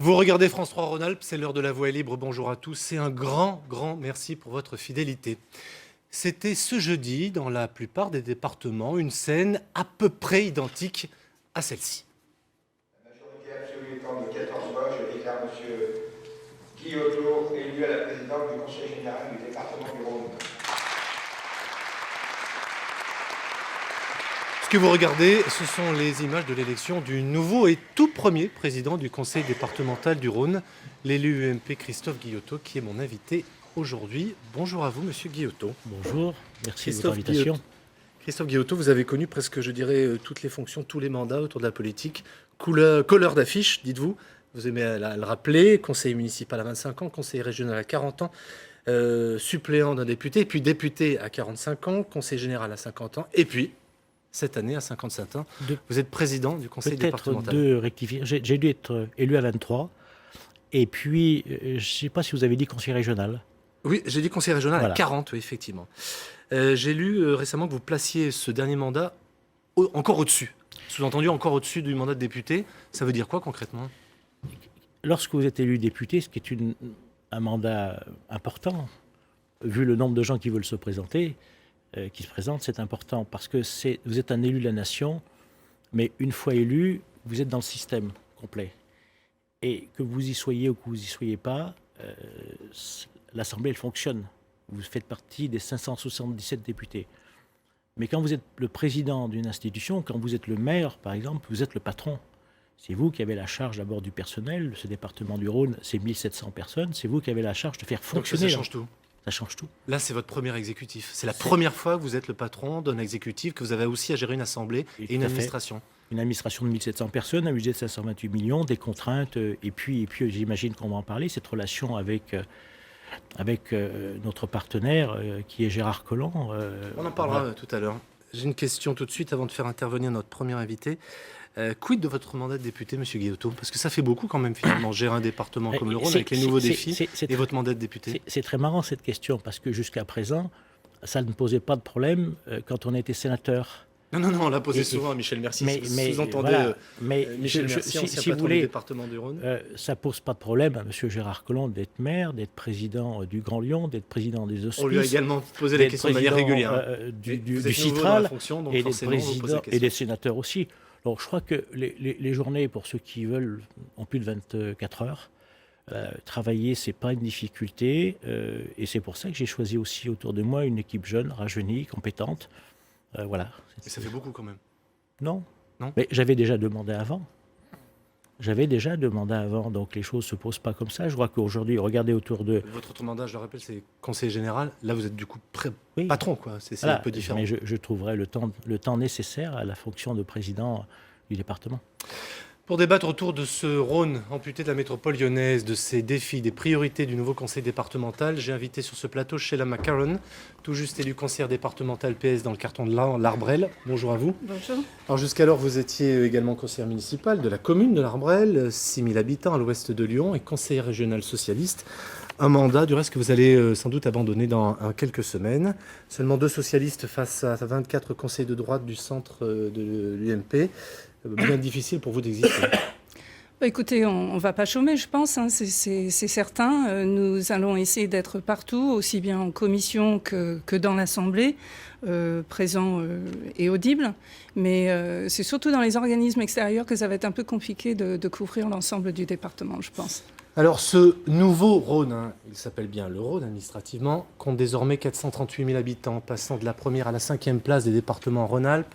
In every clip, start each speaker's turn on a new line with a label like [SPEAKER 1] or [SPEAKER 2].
[SPEAKER 1] Vous regardez France 3 Rhône-Alpes, c'est l'heure de la voix est libre. Bonjour à tous et un grand merci pour votre fidélité. C'était ce jeudi, dans la plupart des départements, une scène à peu près identique à celle-ci.
[SPEAKER 2] La majorité absolue étant de 14 voix, je déclare M. Guillotot élu à la présidence du Conseil général du département du Rhône.
[SPEAKER 1] Ce que vous regardez, ce sont les images de l'élection du nouveau et tout premier président du Conseil départemental du Rhône, l'élu UMP Christophe Guillotot, qui est mon invité aujourd'hui. Bonjour à vous, monsieur Guillotot.
[SPEAKER 3] Bonjour, merci de votre invitation.
[SPEAKER 1] Christophe Guillotot, vous avez connu presque, je dirais, toutes les fonctions, tous les mandats autour de la politique. Colleur d'affiches, dites-vous. Vous aimez le rappeler, conseiller municipal à 25 ans, conseiller régional à 40 ans, suppléant d'un député, puis député à 45 ans, conseiller général à 50 ans, et puis, cette année, à 57 ans, vous êtes président du conseil départemental.
[SPEAKER 3] Peut-être de rectifier. J'ai dû être élu à 23, et puis, je ne sais pas si vous avez dit conseiller régional.
[SPEAKER 1] Oui, j'ai dit conseiller régional
[SPEAKER 3] Voilà.
[SPEAKER 1] à 40, oui, effectivement. J'ai lu récemment que vous placiez ce dernier mandat encore au-dessus. Sous-entendu, encore au-dessus du mandat de député. Ça veut dire quoi concrètement ?
[SPEAKER 3] Lorsque vous êtes élu député, ce qui est un mandat important, vu le nombre de gens qui veulent se présenter, qui se présentent, c'est important parce que vous êtes un élu de la nation, mais une fois élu, vous êtes dans le système complet. Et que vous y soyez ou que vous y soyez pas, l'Assemblée, elle fonctionne. Vous faites partie des 577 députés. Mais quand vous êtes le président d'une institution, quand vous êtes le maire, par exemple, vous êtes le patron. C'est vous qui avez la charge d'abord du personnel. Ce département du Rhône, c'est 1700 personnes. C'est vous qui avez la charge de faire fonctionner.
[SPEAKER 1] Donc ça change tout.
[SPEAKER 3] Ça change tout.
[SPEAKER 1] Là, c'est votre premier exécutif. C'est la première fois que vous êtes le patron d'un exécutif, que vous avez aussi à gérer une assemblée et une administration.
[SPEAKER 3] Une administration de 1700 personnes, un budget de 528 millions, des contraintes, et puis j'imagine qu'on va en parler, cette relation avec notre partenaire qui est Gérard Collomb.
[SPEAKER 1] On en parlera tout à l'heure. J'ai une question tout de suite avant de faire intervenir notre premier invité. Quid de votre mandat de député, monsieur Guillotot ? Parce que ça fait beaucoup quand même finalement, gérer un département comme le Rhône avec les nouveaux défis et votre mandat de député.
[SPEAKER 3] C'est très marrant cette question parce que jusqu'à présent, ça ne posait pas de problème quand on était sénateur.
[SPEAKER 1] Non, on l'a posé souvent à Michel Mercier.
[SPEAKER 3] Mais
[SPEAKER 1] vous entendez
[SPEAKER 3] voilà, mais
[SPEAKER 1] Michel Mercier, ancien
[SPEAKER 3] si vous
[SPEAKER 1] patron
[SPEAKER 3] voulez,
[SPEAKER 1] du département du Rhône.
[SPEAKER 3] ça ne pose pas de problème à M. Gérard Collomb d'être maire, d'être président du Grand Lyon, d'être président des Hospices.
[SPEAKER 1] On lui a également posé la question de manière régulière.
[SPEAKER 3] Du Citral et des sénateurs aussi. Alors, je crois que les journées, pour ceux qui veulent, ont plus de 24 heures. Travailler, ce n'est pas une difficulté. Et c'est pour ça que j'ai choisi aussi autour de moi une équipe jeune, rajeunie, compétente. Voilà.
[SPEAKER 1] Et ça fait beaucoup quand même.
[SPEAKER 3] Non. Mais j'avais déjà demandé avant. Donc les choses ne se posent pas comme ça. Je crois qu'aujourd'hui, regardez autour de...
[SPEAKER 1] Votre autre mandat, je le rappelle, c'est conseiller général. Là, vous êtes du coup patron, quoi. C'est
[SPEAKER 3] voilà,
[SPEAKER 1] un peu différent.
[SPEAKER 3] Mais je trouverai le temps nécessaire à la fonction de président du département.
[SPEAKER 1] Pour débattre autour de ce Rhône amputé de la métropole lyonnaise, de ses défis, des priorités du nouveau conseil départemental, j'ai invité sur ce plateau Sheila McCarron, tout juste élue conseillère départementale PS dans le canton de l'Arbrel. Bonjour à vous.
[SPEAKER 4] Bonjour.
[SPEAKER 1] Alors jusqu'alors, vous étiez également conseillère municipale de la commune de l'Arbrel, 6000 habitants à l'ouest de Lyon et conseillère régionale socialiste. Un mandat, du reste, que vous allez sans doute abandonner dans quelques semaines. Seulement 2 socialistes face à 24 conseillers de droite du centre de l'UMP. Bien difficile pour vous d'exister.
[SPEAKER 4] Écoutez, on ne va pas chômer, je pense, hein, c'est certain. Nous allons essayer d'être partout, aussi bien en commission que dans l'Assemblée, présents et audibles. Mais c'est surtout dans les organismes extérieurs que ça va être un peu compliqué de couvrir l'ensemble du département, je pense.
[SPEAKER 1] Alors ce nouveau Rhône, il s'appelle bien le Rhône administrativement, compte désormais 438 000 habitants, passant de la première à la 5e place des départements Rhône-Alpes.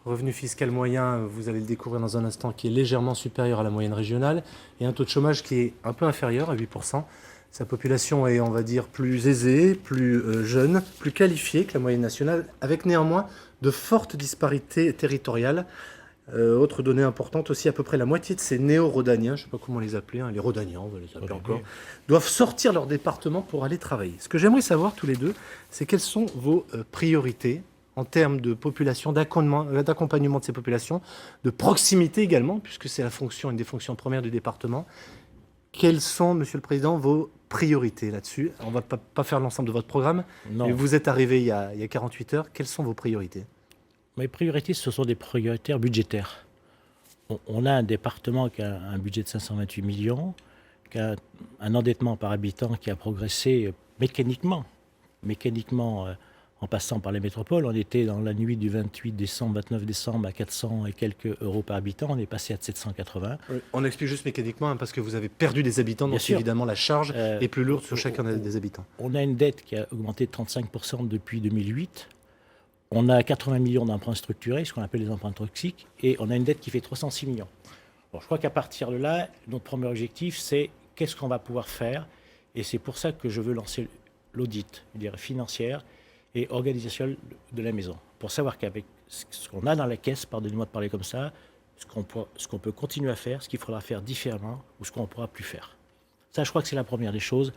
[SPEAKER 1] Revenu fiscal moyen, vous allez le découvrir dans un instant, qui est légèrement supérieur à la moyenne régionale, et un taux de chômage qui est un peu inférieur à 8%. Sa population est, on va dire, plus aisée, plus jeune, plus qualifiée que la moyenne nationale, avec néanmoins de fortes disparités territoriales. Autre donnée importante aussi, à peu près la moitié de ces néo-rhodaniens, je ne sais pas comment les appeler, les rhodaniens, on va les appeler encore, doivent sortir leur département pour aller travailler. Ce que j'aimerais savoir tous les deux, c'est quelles sont vos priorités en termes de population, d'accompagnement de ces populations, de proximité également, puisque c'est une des fonctions premières du département. Quelles sont, Monsieur le Président, vos priorités là-dessus ? On ne va pas faire l'ensemble de votre programme, mais vous êtes arrivé il y a 48 heures. Quelles sont vos priorités ?
[SPEAKER 3] Mes priorités, ce sont des prioritaires budgétaires. On a un département qui a un budget de 528 millions. un endettement par habitant qui a progressé mécaniquement, en passant par les métropoles. On était dans la nuit du 28 décembre, 29 décembre à 400 et quelques euros par habitant. On est passé à 780.
[SPEAKER 1] Oui, on explique juste mécaniquement parce que vous avez perdu des habitants,
[SPEAKER 3] Bien
[SPEAKER 1] donc
[SPEAKER 3] sûr.
[SPEAKER 1] évidemment la charge est plus lourde sur chacun des habitants.
[SPEAKER 3] On a une dette qui a augmenté de 35% depuis 2008. On a 80 millions d'emprunts structurés, ce qu'on appelle les emprunts toxiques, et on a une dette qui fait 306 millions. Bon, je crois qu'à partir de là, notre premier objectif, c'est qu'est-ce qu'on va pouvoir faire, et c'est pour ça que je veux lancer l'audit, je dirais, financière et organisationnelle de la maison, pour savoir qu'avec ce qu'on a dans la caisse, pardonnez-moi de parler comme ça, ce qu'on peut continuer à faire, ce qu'il faudra faire différemment, ou ce qu'on ne pourra plus faire. Ça, je crois que c'est la première des choses.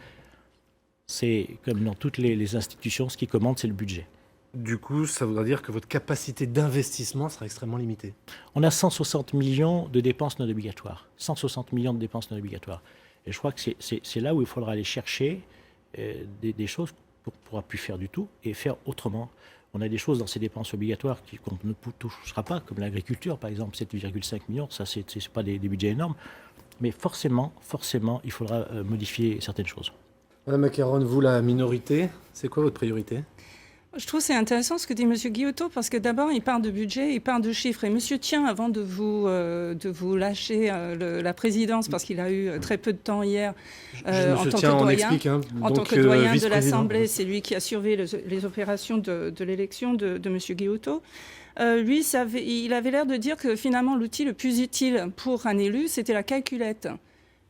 [SPEAKER 3] C'est comme dans toutes les institutions, ce qui commande, c'est le budget.
[SPEAKER 1] Du coup, ça voudra dire que votre capacité d'investissement sera extrêmement limitée.
[SPEAKER 3] On a 160 millions de dépenses non obligatoires. 160 millions de dépenses non obligatoires. Et je crois que c'est là où il faudra aller chercher des choses qu'on ne pourra plus faire du tout et faire autrement. On a des choses dans ces dépenses obligatoires qu'on ne touchera pas, comme l'agriculture, par exemple, 7,5 millions. Ça, ce n'est pas des budgets énormes. Mais forcément, il faudra modifier certaines choses.
[SPEAKER 1] Madame Macaron, vous, la minorité, c'est quoi votre priorité ?
[SPEAKER 4] Je trouve que c'est intéressant ce que dit M. Guillotot, parce que d'abord, il parle de budget, il parle de chiffres. Et monsieur tient, avant de vous lâcher la présidence, parce qu'il a eu très peu de temps hier, en tant que doyen de l'Assemblée, c'est lui qui a surveillé les opérations de l'élection de M. Guillotot. Lui, il avait l'air de dire que finalement, l'outil le plus utile pour un élu, c'était la calculette.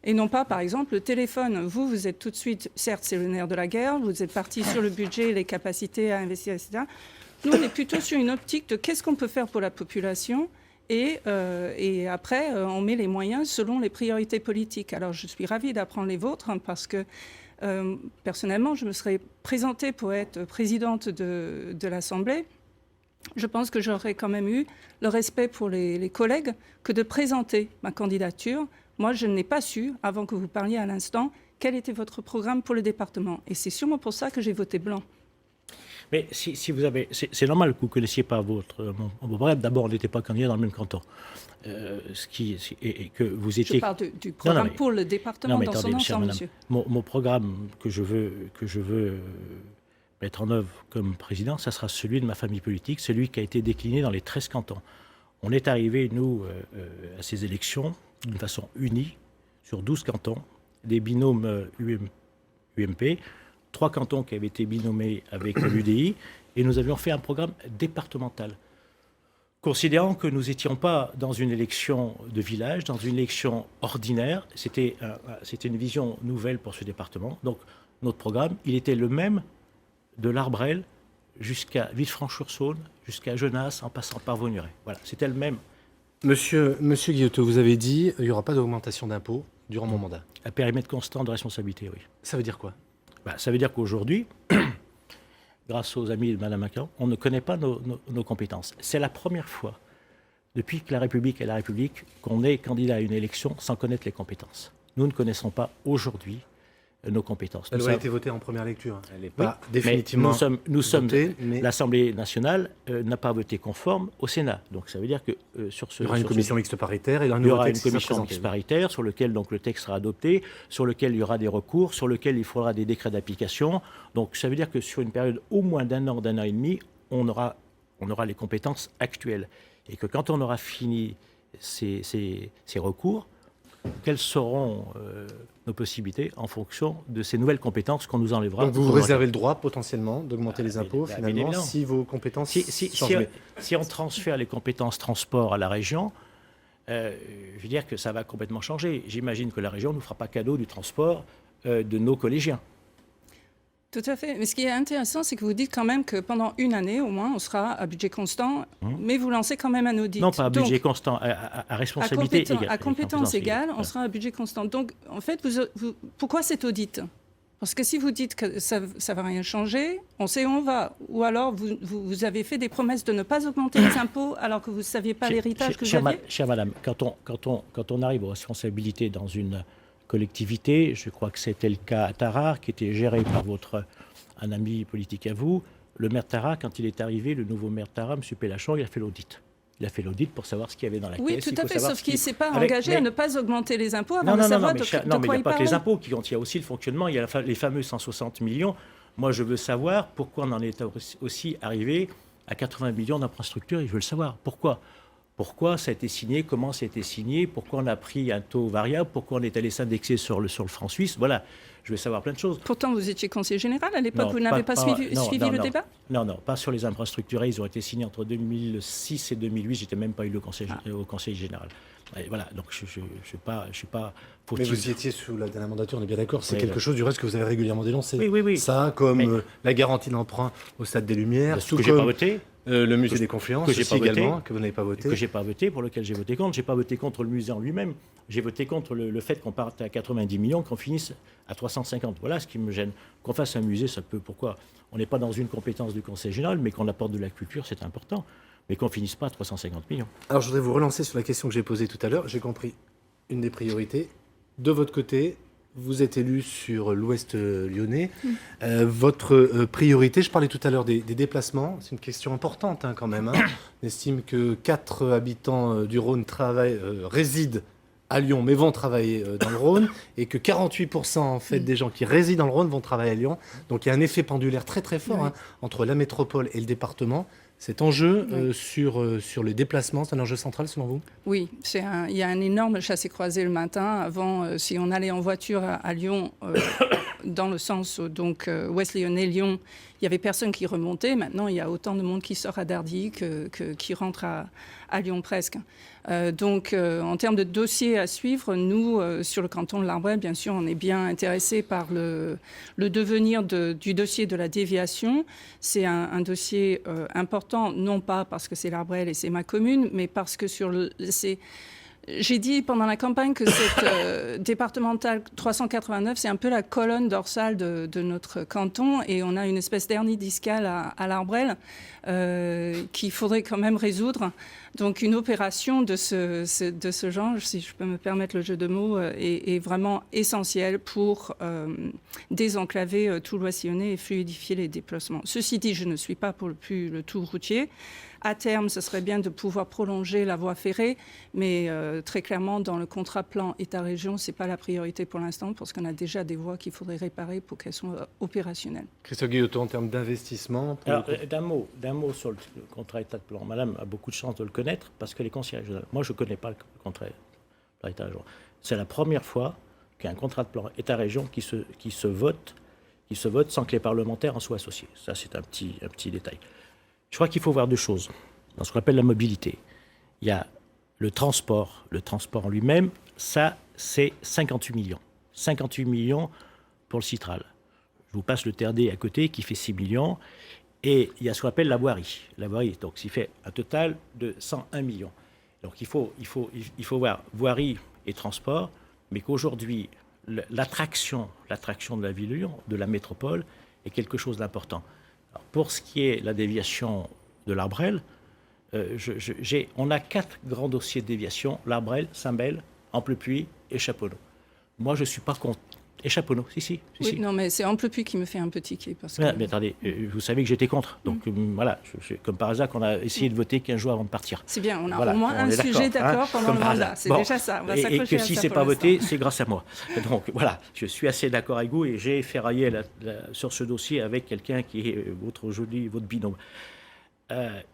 [SPEAKER 4] Et non pas, par exemple, le téléphone. Vous êtes tout de suite, certes, c'est le nerf de la guerre, vous êtes parti sur le budget, les capacités à investir, etc. Nous, on est plutôt sur une optique de qu'est-ce qu'on peut faire pour la population et après, on met les moyens selon les priorités politiques. Alors, je suis ravie d'apprendre les vôtres parce que, personnellement, je me serais présentée pour être présidente de l'Assemblée. Je pense que j'aurais quand même eu le respect pour les collègues que de présenter ma candidature. Moi, je n'ai pas su, avant que vous parliez à l'instant, quel était votre programme pour le département. Et c'est sûrement pour ça que j'ai voté blanc.
[SPEAKER 3] Mais si vous avez... C'est normal que vous ne connaissiez pas mon programme. D'abord, on n'était pas candidat dans le même canton. Que vous étiez...
[SPEAKER 4] Je parle du programme pour le département dans son ensemble, monsieur.
[SPEAKER 3] Mon programme que je veux mettre en œuvre comme président, ça sera celui de ma famille politique, celui qui a été décliné dans les 13 cantons. On est arrivé, nous, à ces élections d'une façon unie sur 12 cantons, des binômes UMP, 3 cantons qui avaient été binômés avec l'UDI, et nous avions fait un programme départemental. Considérant que nous n'étions pas dans une élection de village, dans une élection ordinaire, c'était une vision nouvelle pour ce département. Donc notre programme, il était le même de l'Arbrel jusqu'à Villefranche-sur-Saône, jusqu'à Genasse, en passant par Vaugneray. Voilà, c'était le même.
[SPEAKER 1] Monsieur Guillotot, vous avez dit qu'il n'y aura pas d'augmentation d'impôts durant mon mandat.
[SPEAKER 3] À périmètre constant de responsabilité, oui.
[SPEAKER 1] Ça veut dire quoi ?
[SPEAKER 3] Ça veut dire qu'aujourd'hui, grâce aux amis de Mme Macron, on ne connaît pas nos compétences. C'est la première fois, depuis que la République est la République, qu'on est candidat à une élection sans connaître les compétences. Nous ne connaissons pas aujourd'hui nos compétences.
[SPEAKER 1] Elle a été votée en première lecture. Elle n'est pas définitivement
[SPEAKER 3] nous sommes
[SPEAKER 1] votée. Mais...
[SPEAKER 3] L'Assemblée nationale n'a pas voté conforme au Sénat. Donc ça veut dire que sur ce...
[SPEAKER 1] Il y aura une commission mixte paritaire et il
[SPEAKER 3] y aura une commission mixte paritaire sur lequel donc, le texte sera adopté, sur lequel il y aura des recours, sur lequel il faudra des décrets d'application. Donc ça veut dire que sur une période au moins d'un an et demi, on aura les compétences actuelles. Et que quand on aura fini ces recours, quelles seront nos possibilités en fonction de ces nouvelles compétences qu'on nous enlèvera.
[SPEAKER 1] Donc vous réservez le droit potentiellement d'augmenter les impôts finalement si vos compétences changent.
[SPEAKER 3] Si on transfère les compétences transport à la région, je veux dire que ça va complètement changer. J'imagine que la région ne nous fera pas cadeau du transport de nos collégiens.
[SPEAKER 4] Tout à fait. Mais ce qui est intéressant, c'est que vous dites quand même que pendant une année, au moins, on sera à budget constant, mais vous lancez quand même un audit.
[SPEAKER 3] Non, pas à budget constant, à responsabilité égale.
[SPEAKER 4] À compétence égale, on sera à budget constant. Donc, en fait, pourquoi cet audit ? Parce que si vous dites que ça ne va rien changer, on sait où on va. Ou alors, vous avez fait des promesses de ne pas augmenter les impôts alors que vous ne saviez pas l'héritage que vous aviez.
[SPEAKER 3] Chère madame, quand on arrive aux responsabilités dans une collectivité, je crois que c'était le cas à Tarare, qui était géré par un ami politique à vous. Le maire de Tarare, quand il est arrivé, le nouveau maire de Tarare, M. Pélachon, il a fait l'audit. Il a fait l'audit pour savoir ce qu'il y avait dans la
[SPEAKER 4] Oui,
[SPEAKER 3] caisse.
[SPEAKER 4] tout à fait, sauf qu'il ne s'est pas
[SPEAKER 3] avec-
[SPEAKER 4] engagé à ne pas augmenter les impôts avant
[SPEAKER 3] Non,
[SPEAKER 4] de
[SPEAKER 3] non, non,
[SPEAKER 4] savoir
[SPEAKER 3] mais,
[SPEAKER 4] de
[SPEAKER 3] non, mais
[SPEAKER 4] quoi
[SPEAKER 3] il n'y a
[SPEAKER 4] il
[SPEAKER 3] pas que les
[SPEAKER 4] parlait.
[SPEAKER 3] impôts qui comptent, il y a aussi le fonctionnement, il y a les fameux 160 millions. Moi, je veux savoir pourquoi on en est aussi arrivé à 80 millions d'infrastructures, et je veux le savoir. Pourquoi ça a été signé, comment ça a été signé, pourquoi on a pris un taux variable, pourquoi on est allé s'indexer sur le franc suisse. Voilà, je veux savoir plein de choses.
[SPEAKER 4] Pourtant, vous étiez conseiller général à l'époque,
[SPEAKER 3] Non,
[SPEAKER 4] vous n'avez pas suivi
[SPEAKER 3] non,
[SPEAKER 4] le
[SPEAKER 3] non.
[SPEAKER 4] débat?
[SPEAKER 3] Non, pas sur les infrastructures. Ils ont été signés entre 2006 et 2008. J'étais même pas élu au conseil général. Et voilà, donc je suis pas
[SPEAKER 1] Mais
[SPEAKER 3] fautif.
[SPEAKER 1] vous y étiez sous la dernière mandature, on est bien d'accord. C'est
[SPEAKER 3] Oui,
[SPEAKER 1] quelque chose du reste que vous avez régulièrement dénoncé.
[SPEAKER 3] Oui.
[SPEAKER 1] Ça, comme
[SPEAKER 3] Mais-
[SPEAKER 1] la garantie d'emprunt au Stade des Lumières,
[SPEAKER 3] Ce que j'ai pas voté,
[SPEAKER 1] le musée des Confluences,
[SPEAKER 3] que j'ai
[SPEAKER 1] aussi
[SPEAKER 3] pas voté,
[SPEAKER 1] également, que vous n'avez pas voté.
[SPEAKER 3] que j'ai pas voté, pour lequel j'ai voté contre. J'ai pas voté contre le musée en lui-même. J'ai voté contre le fait qu'on parte à 90 millions, qu'on finisse à 350. Voilà ce qui me gêne. Qu'on fasse un musée, ça peut. Pourquoi? On n'est pas dans une compétence du Conseil général, mais qu'on apporte de la culture, c'est important. Mais qu'on finisse pas à 350 millions.
[SPEAKER 1] Alors, je voudrais vous relancer sur la question que j'ai posée tout à l'heure. J'ai compris une des priorités. De votre côté, vous êtes élu sur l'Ouest lyonnais. Votre priorité, je parlais tout à l'heure des déplacements. C'est une question importante quand même. On estime que 4 habitants du Rhône résident à Lyon, mais vont travailler dans le Rhône, et que 48% en fait des gens qui résident dans le Rhône vont travailler à Lyon. Donc il y a un effet pendulaire très très fort entre la métropole et le département. Cet enjeu sur les déplacements, c'est un enjeu central selon vous?
[SPEAKER 4] Oui, il y a un énorme chassé-croisé le matin. Avant, si on allait en voiture à Lyon, dans le sens ouest lyonnais-Lyon, il n'y avait personne qui remontait. Maintenant, il y a autant de monde qui sort à Dardy qui rentre à Lyon presque. En termes de dossiers à suivre, nous, sur le canton de l'Arbrel, bien sûr, on est bien intéressés par le devenir du dossier de la déviation. C'est un dossier important, non pas parce que c'est l'Arbrel et c'est ma commune, mais parce que j'ai dit pendant la campagne que cette départementale 389, c'est un peu la colonne dorsale de notre canton, et on a une espèce d'hernie discale à l'Arbrel qu'il faudrait quand même résoudre. Donc une opération de ce genre, si je peux me permettre le jeu de mots, est vraiment essentielle pour désenclaver tout l'Ouest lyonnais et fluidifier les déplacements. Ceci dit, je ne suis pas pour le tout routier. À terme, ce serait bien de pouvoir prolonger la voie ferrée, mais très clairement, dans le contrat plan État-région, ce n'est pas la priorité pour l'instant, parce qu'on a déjà des voies qu'il faudrait réparer pour qu'elles soient opérationnelles.
[SPEAKER 1] Christophe Guillotot, en termes d'investissement
[SPEAKER 3] Alors, d'un mot sur le contrat État de plan. Madame a beaucoup de chance de le connaître, parce que les conseillers régionaux, moi je ne connais pas le contrat État-région. C'est la première fois qu'il y a un contrat de plan État-région qui se vote sans que les parlementaires en soient associés. Ça, c'est un petit détail. Je crois qu'il faut voir deux choses dans ce qu'on appelle la mobilité. Il y a le transport en lui-même, ça c'est 58 millions. 58 millions pour le Citral. Je vous passe le TRD à côté qui fait 6 millions. Et il y a ce qu'on appelle la voirie. La voirie, donc, qui fait un total de 101 millions. Donc il faut voir voirie et transport, mais qu'aujourd'hui, l'attraction de la ville de Lyon, de la métropole, est quelque chose d'important. Alors, pour ce qui est la déviation de l'Arbrel, on a 4 grands dossiers de déviation: l'Arbrel, Saint-Bel, Amplepuis et Chaponneau. Moi, je ne suis pas contre. Et Chaponneau, si.
[SPEAKER 4] Non, mais c'est Amplepuis qui me fait un peu tiquer.
[SPEAKER 3] Mais attendez, vous savez que j'étais contre. Donc voilà, comme par hasard qu'on a essayé de voter 15 jours avant de partir.
[SPEAKER 4] C'est bien, on a
[SPEAKER 3] Voilà,
[SPEAKER 4] au moins un sujet d'accord pendant le mandat. C'est déjà ça. On va s'accrocher à ça.
[SPEAKER 3] Et que si ce n'est pas voté, c'est grâce à moi. Donc voilà, je suis assez d'accord avec vous, et j'ai ferraillé sur ce dossier avec quelqu'un qui est votre binôme.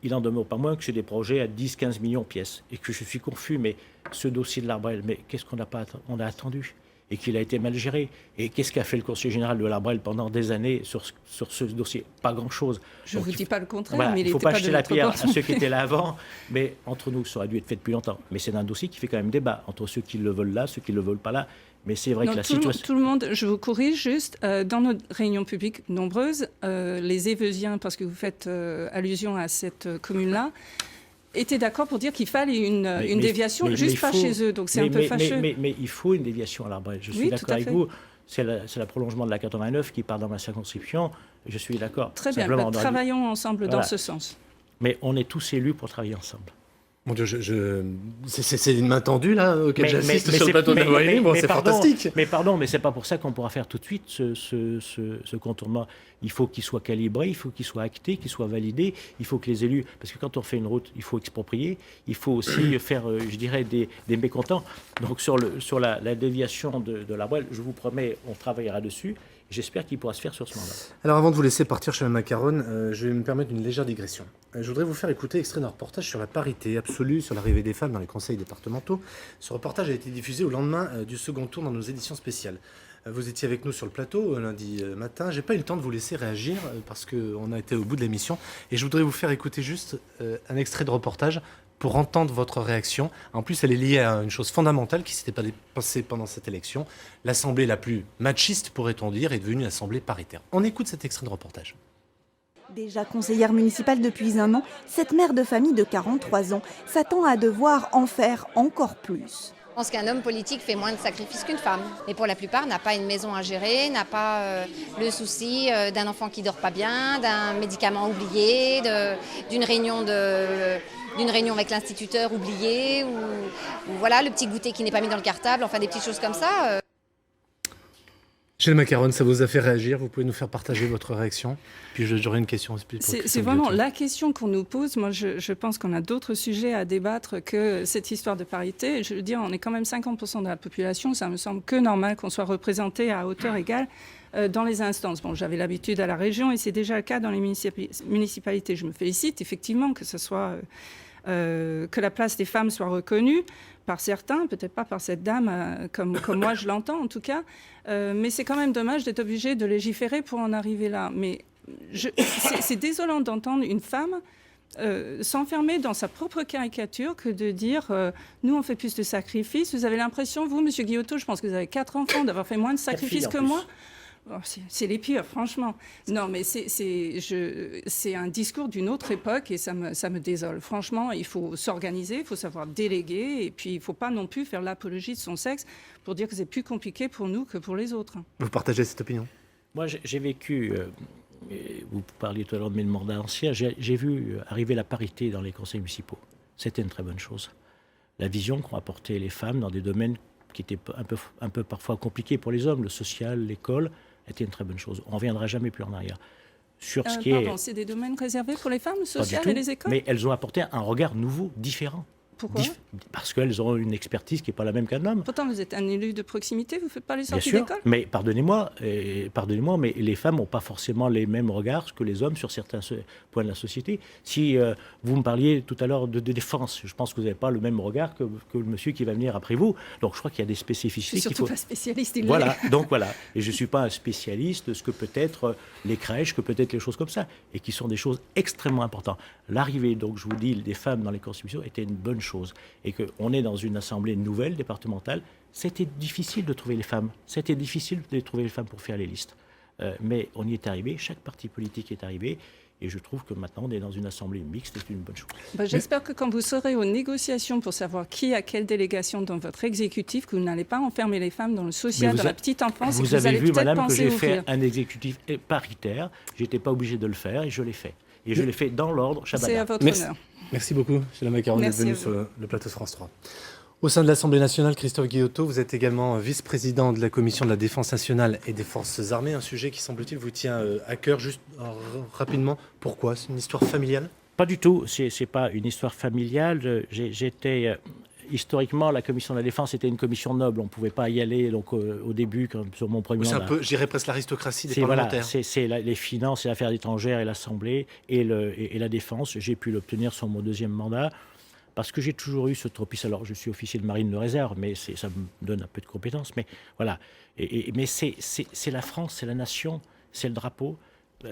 [SPEAKER 3] Il en demeure pas moins que j'ai des projets à 10-15 millions de pièces, et que je suis confus, mais ce dossier de l'Arbrel, mais qu'est-ce qu'on a attendu, et qu'il a été mal géré. Et qu'est-ce qu'a fait le conseiller général de l'Arbrel pendant des années sur ce dossier? Pas grand-chose.
[SPEAKER 4] Je ne vous dis pas le contraire,
[SPEAKER 3] voilà,
[SPEAKER 4] mais il
[SPEAKER 3] ne faut
[SPEAKER 4] n'était
[SPEAKER 3] pas jeter la pierre à ceux qui
[SPEAKER 4] côté.
[SPEAKER 3] étaient là avant, mais entre nous, ça aurait dû être fait depuis longtemps. Mais c'est un dossier qui fait quand même débat entre ceux qui le veulent là, ceux qui ne le veulent pas là. Mais c'est vrai que la situation...
[SPEAKER 4] Tout le monde, je vous corrige juste, dans nos réunions publiques nombreuses, les Éveusiens, parce que vous faites allusion à cette commune-là, étaient d'accord pour dire qu'il fallait une déviation, juste pas chez eux. Donc c'est un peu fâcheux.
[SPEAKER 3] Mais il faut une déviation à l'Arbrel. Je suis d'accord avec vous. C'est le prolongement de la 89 qui part dans ma circonscription. Je suis d'accord.
[SPEAKER 4] Très bien. Travaillons ensemble dans ce sens.
[SPEAKER 3] Mais on est tous élus pour travailler ensemble.
[SPEAKER 1] Mon Dieu, c'est une main tendue là auquel j'assiste sur le
[SPEAKER 3] c'est-
[SPEAKER 1] plateau de la voix libre, c'est
[SPEAKER 3] pardon,
[SPEAKER 1] fantastique.
[SPEAKER 3] Mais pardon, mais c'est pas pour ça qu'on pourra faire tout de suite ce contournement. Il faut qu'il soit calibré, il faut qu'il soit acté, qu'il soit validé. Il faut que les élus, parce que quand on fait une route, il faut exproprier. Il faut aussi faire, je dirais, des mécontents. Donc sur la déviation de la voile, je vous promets, on travaillera dessus. J'espère qu'il pourra se faire sur ce mandat.
[SPEAKER 1] Alors avant de vous laisser partir chez la Macaronne, je vais me permettre une légère digression. Je voudrais vous faire écouter extrait d'un reportage sur la parité absolue, sur l'arrivée des femmes dans les conseils départementaux. Ce reportage a été diffusé au lendemain du second tour dans nos éditions spéciales. Vous étiez avec nous sur le plateau lundi matin. J'ai pas eu le temps de vous laisser réagir parce qu'on a été au bout de l'émission. Et je voudrais vous faire écouter juste un extrait de reportage pour entendre votre réaction. En plus, elle est liée à une chose fondamentale qui s'était passée pendant cette élection. L'assemblée la plus machiste, pourrait-on dire, est devenue l'assemblée paritaire. On écoute cet extrait de reportage.
[SPEAKER 5] Déjà conseillère municipale depuis un an, cette mère de famille de 43 ans s'attend à devoir en faire encore plus.
[SPEAKER 6] Je pense qu'un homme politique fait moins de sacrifices qu'une femme. Mais pour la plupart, n'a pas une maison à gérer, n'a pas le souci d'un enfant qui dort pas bien, d'un médicament oublié, d'une réunion avec l'instituteur oublié, ou voilà, le petit goûter qui n'est pas mis dans le cartable, enfin des petites choses comme ça.
[SPEAKER 1] Chez le Macaronne, ça vous a fait réagir. Vous pouvez nous faire partager votre réaction. Puis j'aurai une question.
[SPEAKER 4] C'est vraiment la question qu'on nous pose. Moi, je pense qu'on a d'autres sujets à débattre que cette histoire de parité. Je veux dire, on est quand même 50% de la population. Ça me semble que normal qu'on soit représenté à hauteur égale dans les instances. Bon, j'avais l'habitude à la région et c'est déjà le cas dans les municipalités. Je me félicite effectivement que ce soit que la place des femmes soit reconnue par certains, peut-être pas par cette dame, comme moi je l'entends en tout cas, mais c'est quand même dommage d'être obligé de légiférer pour en arriver là. Mais c'est désolant d'entendre une femme s'enfermer dans sa propre caricature que de dire nous on fait plus de sacrifices. Vous avez l'impression, vous, Monsieur Guillotot, je pense que vous avez 4 enfants, d'avoir fait moins de sacrifices que moi. Oh, c'est les pires, franchement. Non, mais c'est un discours d'une autre époque et ça me désole. Franchement, il faut s'organiser, il faut savoir déléguer et puis il ne faut pas non plus faire l'apologie de son sexe pour dire que c'est plus compliqué pour nous que pour les autres.
[SPEAKER 1] Vous partagez cette opinion?
[SPEAKER 3] Moi, j'ai vécu, vous parliez tout à l'heure de mes mandats anciens, j'ai vu arriver la parité dans les conseils municipaux. C'était une très bonne chose. La vision qu'ont apporté les femmes dans des domaines qui étaient un peu parfois compliqués pour les hommes, le social, l'école, était une très bonne chose. On ne reviendra jamais plus en arrière. Sur ce qui
[SPEAKER 4] c'est des domaines réservés pour les femmes, le social
[SPEAKER 3] tout,
[SPEAKER 4] et les écoles?
[SPEAKER 3] Mais elles ont apporté un regard nouveau, différent.
[SPEAKER 4] Pourquoi?
[SPEAKER 3] Parce qu'elles ont une expertise qui n'est pas la même qu'un homme.
[SPEAKER 4] Pourtant, vous êtes un élu de proximité, vous ne faites pas les
[SPEAKER 3] Bien
[SPEAKER 4] sorties
[SPEAKER 3] sûr,
[SPEAKER 4] d'école?
[SPEAKER 3] mais pardonnez-moi, mais les femmes n'ont pas forcément les mêmes regards que les hommes sur certains points de la société. Si vous me parliez tout à l'heure de défense, je pense que vous n'avez pas le même regard que le monsieur qui va venir après vous. Donc je crois qu'il y a des spécificités.
[SPEAKER 4] Je suis surtout pas spécialiste.
[SPEAKER 3] Voilà, donc voilà. Et je ne suis pas un spécialiste de ce que peut être les crèches, que peut être les choses comme ça, et qui sont des choses extrêmement importantes. L'arrivée, donc je vous dis, des femmes dans les constitutions était une bonne chose. Et qu'on est dans une assemblée nouvelle, départementale, c'était difficile de trouver les femmes. C'était difficile de trouver les femmes pour faire les listes. Mais on y est arrivé, chaque parti politique est arrivé. Et je trouve que maintenant, on est dans une assemblée mixte, c'est une bonne chose.
[SPEAKER 4] J'espère que quand vous serez aux négociations pour savoir qui a quelle délégation dans votre exécutif, que vous n'allez pas enfermer les femmes dans le social, dans la petite enfance.
[SPEAKER 3] Vous avez vu, madame, que j'ai fait un exécutif paritaire. Je n'étais pas obligé de le faire et je l'ai fait. Et je l'ai fait dans l'ordre, Shabada.
[SPEAKER 4] C'est à votre honneur.
[SPEAKER 1] Merci beaucoup, Chez la Macaronne, d'être venu sur le plateau de France 3. Au sein de l'Assemblée nationale, Christophe Guillotot, vous êtes également vice-président de la Commission de la Défense nationale et des Forces armées, un sujet qui, semble-t-il, vous tient à cœur. Juste rapidement, pourquoi? C'est une histoire familiale?
[SPEAKER 3] Pas du tout, c'est pas une histoire familiale. J'étais... Historiquement, la commission de la défense était une commission noble. On ne pouvait pas y aller donc, au début, comme sur mon premier mandat.
[SPEAKER 1] C'est un peu, j'irais presque l'aristocratie des parlementaires.
[SPEAKER 3] Voilà, c'est les finances, les affaires étrangères et l'Assemblée et la défense. J'ai pu l'obtenir sur mon deuxième mandat parce que j'ai toujours eu ce tropisme. Alors, je suis officier de marine de réserve, mais ça me donne un peu de compétences. Mais voilà. Mais c'est la France, c'est la nation, c'est le drapeau.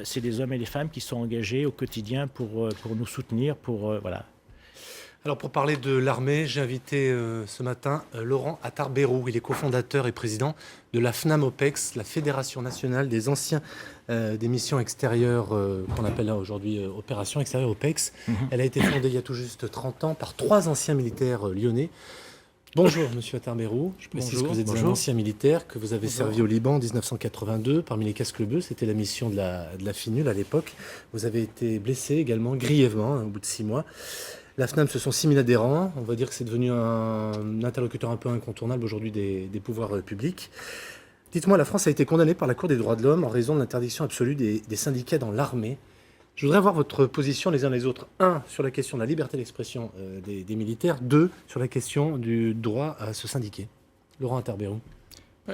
[SPEAKER 3] C'est des hommes et des femmes qui sont engagés au quotidien pour nous soutenir, voilà.
[SPEAKER 1] Alors pour parler de l'armée, j'ai invité ce matin Laurent Attard-Bérou. Il est cofondateur et président de la FNAM-OPEX, la Fédération nationale des anciens des missions extérieures, qu'on appelle aujourd'hui Opération extérieure OPEX. Elle a été fondée il y a tout juste 30 ans par 3 anciens militaires lyonnais. Bonjour Monsieur Attard-Bérou, je précise que vous êtes un ancien militaire, que vous avez servi au Liban en 1982 parmi les casques bleus, c'était la mission de la FINUL à l'époque. Vous avez été blessé également grièvement au bout de 6 mois. La FNAM, ce sont 6 000 adhérents. On va dire que c'est devenu un interlocuteur un peu incontournable aujourd'hui des pouvoirs publics. Dites-moi, la France a été condamnée par la Cour des droits de l'homme en raison de l'interdiction absolue des syndicats dans l'armée. Je voudrais avoir votre position les uns les autres. 1, sur la question de la liberté d'expression des militaires. 2, sur la question du droit à se syndiquer. Laurent Interbérou.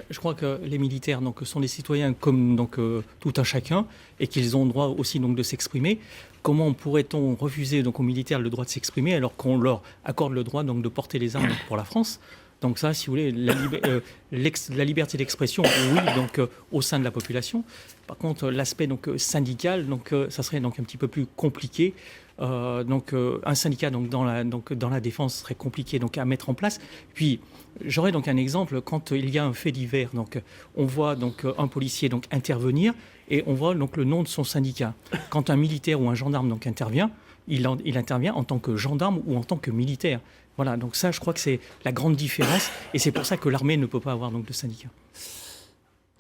[SPEAKER 7] Je crois que les militaires donc, sont des citoyens comme donc, tout un chacun et qu'ils ont le droit aussi donc, de s'exprimer. Comment pourrait-on refuser donc, aux militaires le droit de s'exprimer alors qu'on leur accorde le droit donc, de porter les armes donc, pour la France ? Donc ça, si vous voulez, la liberté d'expression, oui, donc au sein de la population. Par contre, l'aspect donc syndical, donc ça serait donc un petit peu plus compliqué. Un syndicat donc dans la défense serait compliqué donc à mettre en place. Puis j'aurais donc un exemple quand il y a un fait divers. Donc on voit donc un policier donc intervenir et on voit donc le nom de son syndicat. Quand un militaire ou un gendarme donc intervient, il intervient en tant que gendarme ou en tant que militaire. Voilà, donc ça, je crois que c'est la grande différence, et c'est pour ça que l'armée ne peut pas avoir donc de syndicat.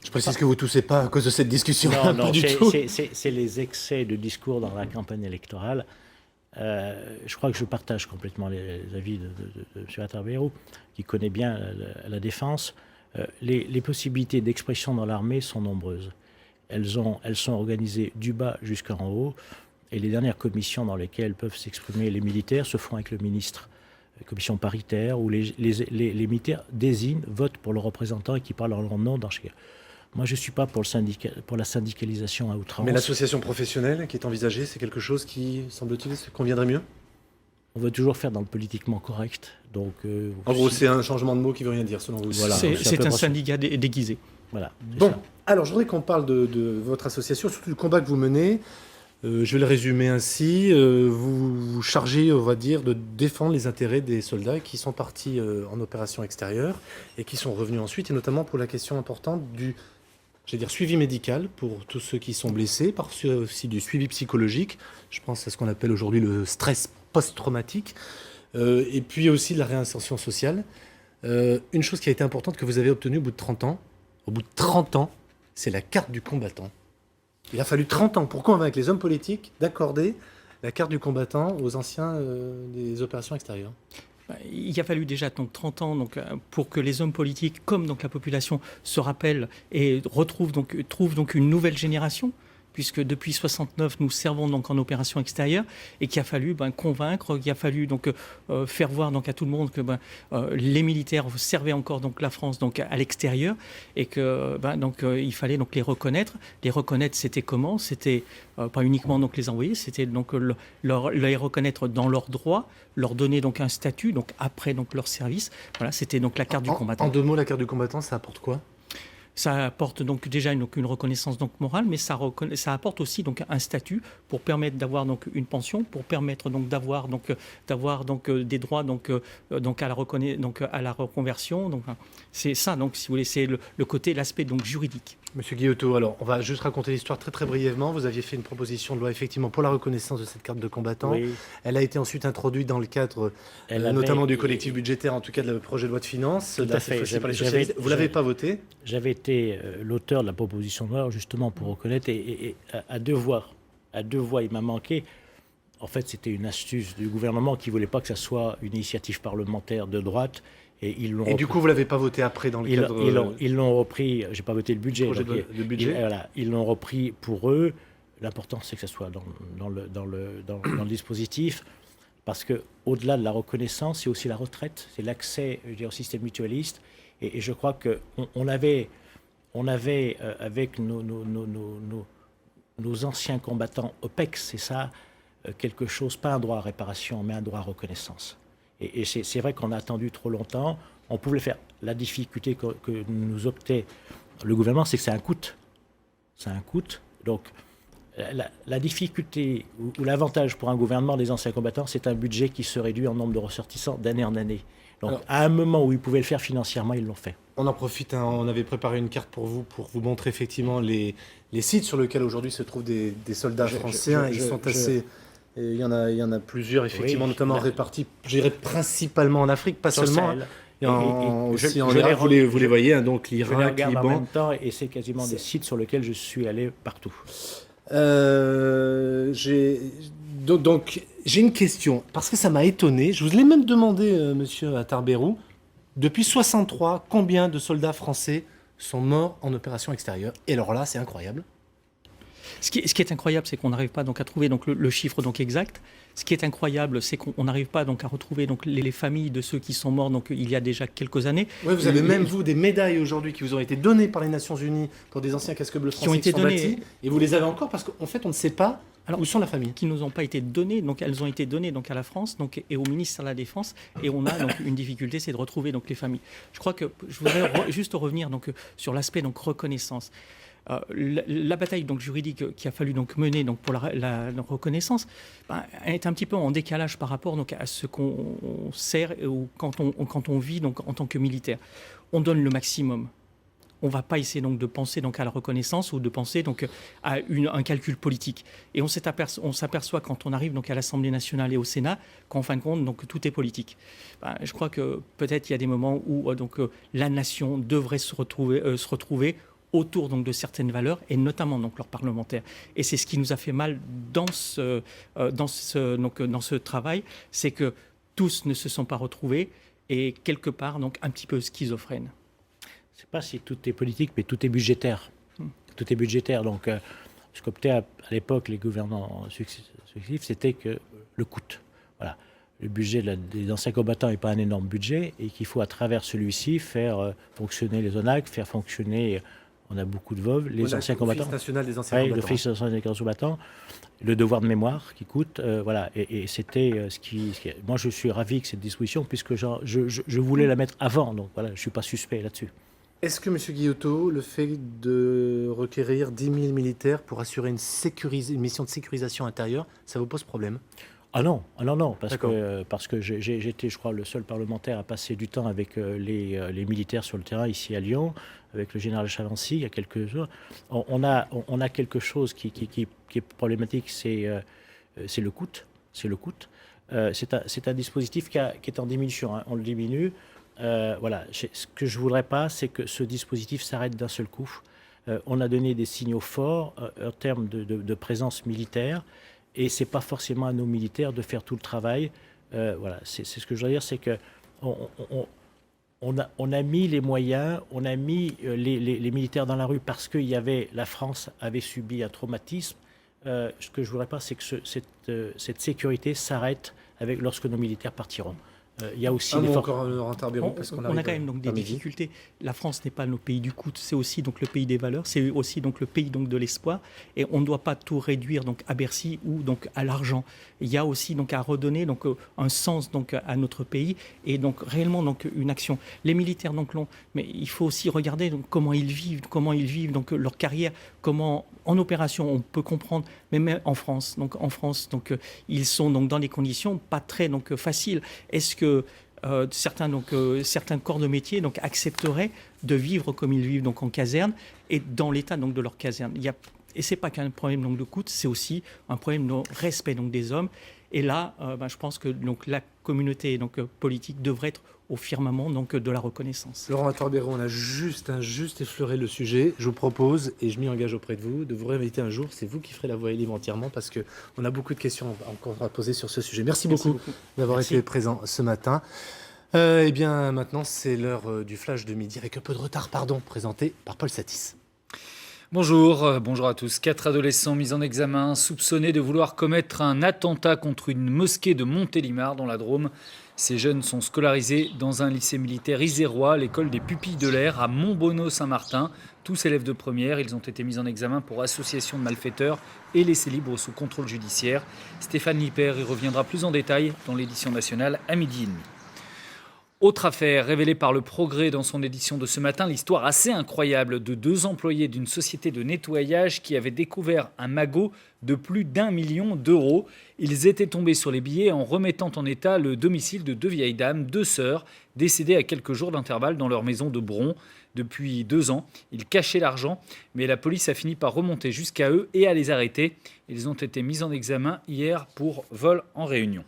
[SPEAKER 1] Je précise que vous toussez pas à cause de cette discussion.
[SPEAKER 3] Non,
[SPEAKER 1] pas du tout.
[SPEAKER 3] C'est les excès de discours dans la campagne électorale. Je crois que je partage complètement les avis de M. Interbérou, qui connaît bien la défense. Les possibilités d'expression dans l'armée sont nombreuses. Elles sont organisées du bas jusqu'en haut, et les dernières commissions dans lesquelles peuvent s'exprimer les militaires se font avec le ministre. Commission paritaire, où les militaires désignent, votent pour le représentant et qui parlent en leur nom dans chaque... Moi, je ne suis pas pour la syndicalisation à outrance.
[SPEAKER 1] Mais l'association professionnelle qui est envisagée, c'est quelque chose qui, semble-t-il, conviendrait mieux ?
[SPEAKER 3] On veut toujours faire dans le politiquement correct. Donc,
[SPEAKER 1] en gros, c'est un changement de mot qui ne veut rien dire, selon vous.
[SPEAKER 7] Voilà, c'est un syndicat déguisé.
[SPEAKER 3] Voilà.
[SPEAKER 1] Bon, alors je voudrais qu'on parle de votre association, surtout du combat que vous menez. Je vais le résumer ainsi. Vous vous chargez, on va dire, de défendre les intérêts des soldats qui sont partis en opération extérieure et qui sont revenus ensuite, et notamment pour la question importante du suivi médical pour tous ceux qui sont blessés, par aussi du suivi psychologique. Je pense à ce qu'on appelle aujourd'hui le stress post-traumatique, et puis aussi de la réinsertion sociale. Une chose qui a été importante que vous avez obtenue au bout de 30 ans, c'est la carte du combattant. Il a fallu 30 ans pour convaincre les hommes politiques d'accorder la carte du combattant aux anciens des opérations extérieures.
[SPEAKER 7] Il a fallu déjà donc, 30 ans donc, pour que les hommes politiques, comme donc, la population, se rappellent et trouvent donc une nouvelle génération, puisque depuis 69, nous servons donc en opération extérieure, et qu'il a fallu convaincre, qu'il a fallu donc faire voir donc à tout le monde que les militaires servaient encore donc la France donc à l'extérieur, et que il fallait donc les reconnaître. Les reconnaître, c'était comment ? C'était pas uniquement donc les envoyer, c'était donc les reconnaître dans leurs droits, leur donner donc un statut donc après donc leur service. Voilà, c'était donc la carte du combattant.
[SPEAKER 1] En 2 mots, la carte du combattant, ça apporte quoi ?
[SPEAKER 7] Ça apporte donc déjà une reconnaissance donc morale, mais ça apporte aussi donc un statut pour permettre d'avoir donc une pension, pour permettre donc d'avoir des droits donc à la reconversion. Donc c'est ça donc si vous voulez, c'est le côté, l'aspect donc juridique.
[SPEAKER 1] Monsieur Guillotot, alors on va juste raconter l'histoire très très brièvement. Vous aviez fait une proposition de loi effectivement pour la reconnaissance de cette carte de combattant. Oui. Elle a été ensuite introduite dans le cadre notamment du collectif budgétaire, en tout cas le projet de loi de finances.
[SPEAKER 3] Tout à fait.
[SPEAKER 1] Vous l'avez pas voté ?
[SPEAKER 3] J'avais été l'auteur de la proposition de loi justement pour reconnaître, et à deux voix il m'a manqué. En fait, c'était une astuce du gouvernement qui ne voulait pas que ça soit une initiative parlementaire de droite. Et du coup,
[SPEAKER 1] vous ne l'avez pas voté après dans le cadre...
[SPEAKER 3] Ils l'ont repris, je n'ai pas voté le budget.
[SPEAKER 1] Le budget.
[SPEAKER 3] Ils l'ont repris pour eux. L'important, c'est que ça soit dans le dispositif, parce qu'au-delà de la reconnaissance, c'est aussi la retraite, c'est l'accès au système mutualiste. Et je crois qu'on avait avec nos anciens combattants OPEX, c'est ça, quelque chose, pas un droit à réparation, mais un droit à reconnaissance. Et c'est vrai qu'on a attendu trop longtemps. On pouvait le faire. La difficulté que nous optait le gouvernement, c'est que c'est un coût. C'est un coût. Donc, la difficulté ou l'avantage pour un gouvernement des anciens combattants, c'est un budget qui se réduit en nombre de ressortissants d'année en année. Donc, à un moment où ils pouvaient le faire financièrement, ils l'ont fait.
[SPEAKER 1] On en profite, on avait préparé une carte pour vous montrer effectivement les sites sur lesquels aujourd'hui se trouvent des soldats français. Ils sont assez... Il y en a plusieurs, effectivement, notamment répartis, je dirais principalement en Afrique, pas seulement. Aussi en Irak, vous les voyez, hein, donc l'Irak,
[SPEAKER 3] je les regarde
[SPEAKER 1] Liban.
[SPEAKER 3] en même temps, et c'est quasiment des sites sur lesquels je suis allé partout.
[SPEAKER 1] Donc, j'ai une question, parce que ça m'a étonné. Je vous l'ai même demandé, monsieur Attard-Berrou. Depuis 63, combien de soldats français sont morts en opération extérieure? Et alors là, c'est incroyable.
[SPEAKER 7] Ce qui est incroyable, c'est qu'on n'arrive pas donc à trouver donc le chiffre donc exact. Ce qui est incroyable, c'est qu'on n'arrive pas donc à retrouver donc les familles de ceux qui sont morts donc il y a déjà quelques années.
[SPEAKER 1] Ouais, vous avez même vous des médailles aujourd'hui qui vous ont été données par les Nations Unies pour des anciens casques bleus français qui sont bâtis, et vous les avez encore parce qu'en fait on ne sait pas où sont la famille.
[SPEAKER 7] Qui nous ont pas été données, donc elles ont été données donc à la France donc et au ministère de la Défense, et on a donc une difficulté, c'est de retrouver donc les familles. Je crois que je voudrais juste revenir donc sur l'aspect donc reconnaissance. La bataille donc juridique qu'il a fallu donc mener donc pour la reconnaissance est un petit peu en décalage par rapport donc à ce qu'on sert ou quand on vit donc en tant que militaire. On donne le maximum. On ne va pas essayer donc de penser donc à la reconnaissance ou de penser donc à un calcul politique. Et on s'aperçoit quand on arrive donc à l'Assemblée nationale et au Sénat qu'en fin de compte donc tout est politique. Je crois que peut-être il y a des moments où la nation devrait se retrouver autour donc de certaines valeurs et notamment donc leurs parlementaires. Et c'est ce qui nous a fait mal dans ce travail, c'est que tous ne se sont pas retrouvés et quelque part donc un petit peu schizophrènes.
[SPEAKER 3] Je ne sais pas si tout est politique, mais tout est budgétaire. Tout est budgétaire. Donc, ce qu'optaient à l'époque les gouvernements successifs, c'était que le coût. Voilà. Le budget des anciens combattants n'est pas un énorme budget et qu'il faut à travers celui-ci faire fonctionner les ONAC, faire fonctionner... On a beaucoup de veuves, les anciens combattants.
[SPEAKER 1] L'Office national des anciens combattants.
[SPEAKER 3] L'Office national des anciens combattants. Le devoir de mémoire qui coûte, voilà. Et c'était ce qui. Moi, je suis ravi que cette disposition, puisque je voulais la mettre avant, donc voilà, je ne suis pas suspect là-dessus.
[SPEAKER 1] Est-ce que, M. Guillotot, le fait de requérir 10 000 militaires pour assurer une mission de sécurisation intérieure, ça vous pose problème?
[SPEAKER 3] Ah non, parce que j'étais, je crois, le seul parlementaire à passer du temps avec les militaires sur le terrain ici à Lyon, avec le général Chavancy il y a quelques jours. On a quelque chose qui est problématique, c'est le coût. C'est un dispositif qui est en diminution, hein, on le diminue. Voilà. Ce que je ne voudrais pas, c'est que ce dispositif s'arrête d'un seul coup. On a donné des signaux forts en termes de présence militaire. Et ce n'est pas forcément à nos militaires de faire tout le travail. Voilà, c'est ce que je veux dire, c'est qu'on a mis les moyens, on a mis les militaires dans la rue parce que la France avait subi un traumatisme. Ce que je ne voudrais pas, c'est que cette sécurité s'arrête lorsque nos militaires partiront. Il y a aussi
[SPEAKER 1] on a
[SPEAKER 7] quand même donc des difficultés. La France n'est pas le pays du coût, c'est aussi donc le pays des valeurs, c'est aussi donc le pays donc de l'espoir, et on ne doit pas tout réduire donc à Bercy ou donc à l'argent. Il y a aussi donc à redonner donc un sens donc à notre pays et donc réellement donc une action. Les militaires donc l'ont, mais il faut aussi regarder donc comment ils vivent donc leur carrière, comment en opération on peut comprendre, mais même en France donc ils sont donc dans des conditions pas très donc faciles. Est-ce que certains corps de métier donc accepteraient de vivre comme ils vivent donc en caserne et dans l'état donc de leur caserne? Et c'est pas qu'un problème donc de coût, c'est aussi un problème de respect donc des hommes. Et là, je pense que donc la communauté donc politique devrait être au firmament donc de la reconnaissance.
[SPEAKER 1] Laurent Attard-Berrou, on a juste effleuré le sujet. Je vous propose, et je m'y engage auprès de vous, de vous réinviter un jour. C'est vous qui ferez la voix libre entièrement parce qu'on a beaucoup de questions encore à poser sur ce sujet. Merci beaucoup d'avoir été présent ce matin. Eh bien, maintenant, c'est l'heure du flash de midi, avec un peu de retard, présenté par Paul Satis.
[SPEAKER 8] Bonjour à tous. 4 adolescents mis en examen, soupçonnés de vouloir commettre un attentat contre une mosquée de Montélimar dans la Drôme. Ces jeunes sont scolarisés dans un lycée militaire isérois, l'école des pupilles de l'air à Montbonneau-Saint-Martin. Tous élèves de première, ils ont été mis en examen pour association de malfaiteurs et laissés libres sous contrôle judiciaire. Stéphane Lippert y reviendra plus en détail dans l'édition nationale à 12h30. Autre affaire révélée par Le Progrès dans son édition de ce matin, l'histoire assez incroyable de 2 employés d'une société de nettoyage qui avaient découvert un magot de plus d'1 million d'euros. Ils étaient tombés sur les billets en remettant en état le domicile de 2 vieilles dames, 2 sœurs, décédées à quelques jours d'intervalle dans leur maison de Bron. Depuis 2 ans, ils cachaient l'argent, mais la police a fini par remonter jusqu'à eux et à les arrêter. Ils ont été mis en examen hier pour vol en réunion.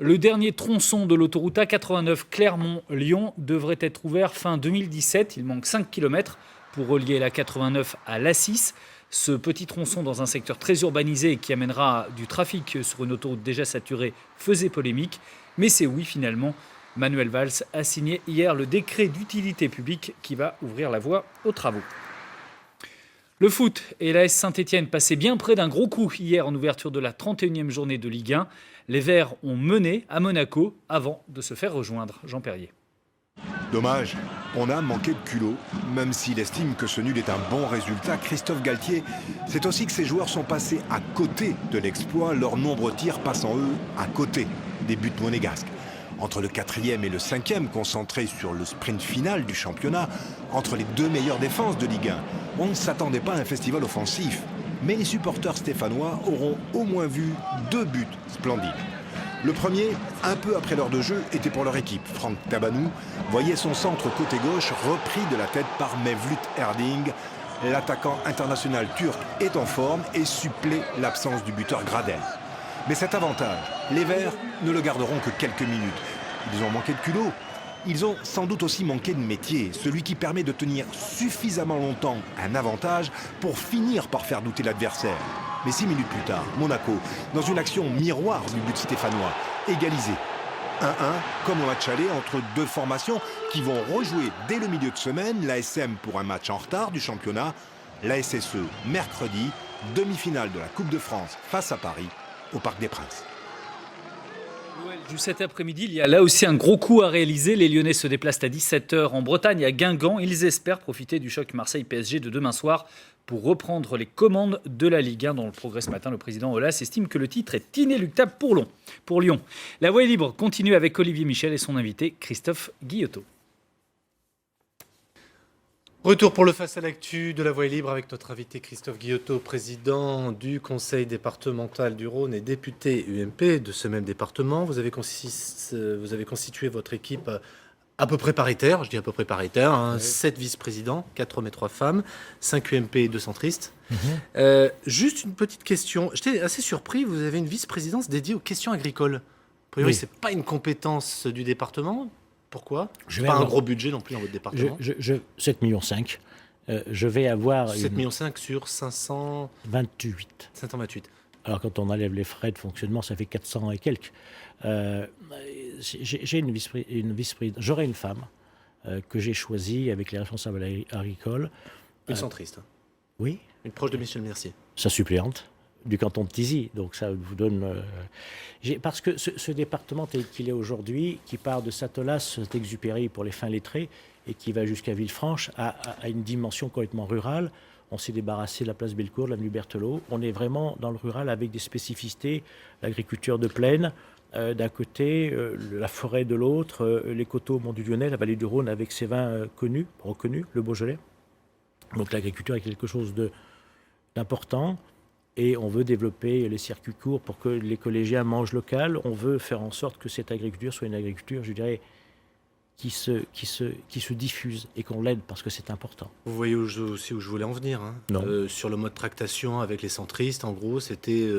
[SPEAKER 8] Le dernier tronçon de l'autoroute A89 Clermont-Lyon devrait être ouvert fin 2017. Il manque 5 km pour relier l'A89 à l'A6. Ce petit tronçon dans un secteur très urbanisé qui amènera du trafic sur une autoroute déjà saturée faisait polémique. Mais c'est oui finalement. Manuel Valls a signé hier le décret d'utilité publique qui va ouvrir la voie aux travaux. Le foot et l'AS Saint-Etienne passaient bien près d'un gros coup hier en ouverture de la 31e journée de Ligue 1. Les Verts ont mené à Monaco avant de se faire rejoindre. Jean Perrier.
[SPEAKER 9] Dommage, on a manqué de culot. Même s'il estime que ce nul est un bon résultat, Christophe Galtier, c'est aussi que ses joueurs sont passés à côté de l'exploit, leurs nombreux tirs passant eux à côté des buts monégasques. Entre le 4e et le 5e, concentrés sur le sprint final du championnat, entre les deux meilleures défenses de Ligue 1, on ne s'attendait pas à un festival offensif. Mais les supporters stéphanois auront au moins vu 2 buts splendides. Le premier, un peu après l'heure de jeu, était pour leur équipe. Franck Tabanou voyait son centre côté gauche repris de la tête par Mevlut Erding. L'attaquant international turc est en forme et supplée l'absence du buteur Gradel. Mais cet avantage, les Verts ne le garderont que quelques minutes. Ils ont manqué de culot. Ils ont sans doute aussi manqué de métier, celui qui permet de tenir suffisamment longtemps un avantage pour finir par faire douter l'adversaire. Mais 6 minutes plus tard, Monaco, dans une action miroir du but stéphanois, égalisé. 1-1, comme au match aller entre deux formations qui vont rejouer dès le milieu de semaine, l'ASM pour un match en retard du championnat, la SSE mercredi, demi-finale de la Coupe de France face à Paris, au Parc des Princes.
[SPEAKER 8] Cet après-midi, il y a là aussi un gros coup à réaliser. Les Lyonnais se déplacent à 17h en Bretagne, à Guingamp. Ils espèrent profiter du choc Marseille-PSG de demain soir pour reprendre les commandes de la Ligue 1. Dans le Progrès ce matin, le président Aulas estime que le titre est inéluctable pour Lyon. La voie est libre continue avec Olivier Michel et son invité Christophe Guillotot.
[SPEAKER 1] Retour pour le Face à l'actu de la Voie est libre avec notre invité Christophe Guillotot, président du conseil départemental du Rhône et député UMP de ce même département. Vous avez constitué votre équipe à peu près paritaire, je dis à peu près paritaire, hein, 7 vice-présidents, 4 hommes et 3 femmes, 5 UMP et 2 centristes. Juste une petite question, j'étais assez surpris, vous avez une vice-présidence dédiée aux questions agricoles. A priori, c'est pas une compétence du département. Pourquoi ? Pas un gros budget non plus dans votre département.
[SPEAKER 3] 7,5 millions. Je vais avoir
[SPEAKER 1] 7,5 millions sur 528. 528.
[SPEAKER 3] Alors quand on enlève les frais de fonctionnement, ça fait 400 et quelques. J'ai une vice-présidente. J'aurai une femme que j'ai choisie avec les responsables agricoles.
[SPEAKER 1] Une centriste.
[SPEAKER 3] Oui.
[SPEAKER 1] Une proche de Michel Mercier.
[SPEAKER 3] Sa suppléante du canton de Tizy. Donc ça vous donne... parce que ce département tel qu'il est aujourd'hui, qui part de Satolas, Saint-Exupéry pour les fins lettrés, et qui va jusqu'à Villefranche, a une dimension complètement rurale. On s'est débarrassé de la place Bellecour, de l'avenue Berthelot. On est vraiment dans le rural avec des spécificités, l'agriculture de plaine d'un côté, la forêt de l'autre, les coteaux au Mont du Lyonnais, la vallée du Rhône avec ses vins reconnus, le Beaujolais. Donc l'agriculture est quelque chose d'important. Et on veut développer les circuits courts pour que les collégiens mangent local. On veut faire en sorte que cette agriculture soit une agriculture, je dirais, qui se diffuse et qu'on l'aide parce que c'est important.
[SPEAKER 1] Vous voyez aussi où je voulais en venir. Hein.
[SPEAKER 3] Non.
[SPEAKER 1] Sur le mode tractation avec les centristes, en gros, c'était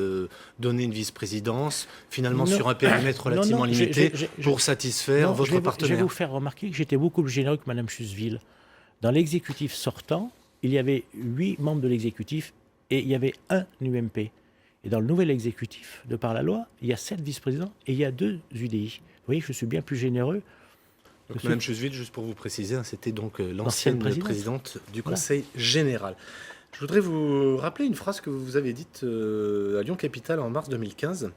[SPEAKER 1] donner une vice-présidence, finalement sur un périmètre relativement limité, pour satisfaire votre partenaire.
[SPEAKER 3] Je vais vous faire remarquer que j'étais beaucoup plus généreux que Mme Chuseville. Dans l'exécutif sortant, il y avait 8 membres de l'exécutif et il y avait un UMP. Et dans le nouvel exécutif, de par la loi, il y a 7 vice-présidents et il y a 2 UDI. Vous voyez, je suis bien plus généreux.
[SPEAKER 1] Donc, Mme Chuseville, juste pour vous préciser, c'était donc l'ancienne présidente du Conseil général. Je voudrais vous rappeler une phrase que vous avez dite à Lyon-Capitale en mars 2015.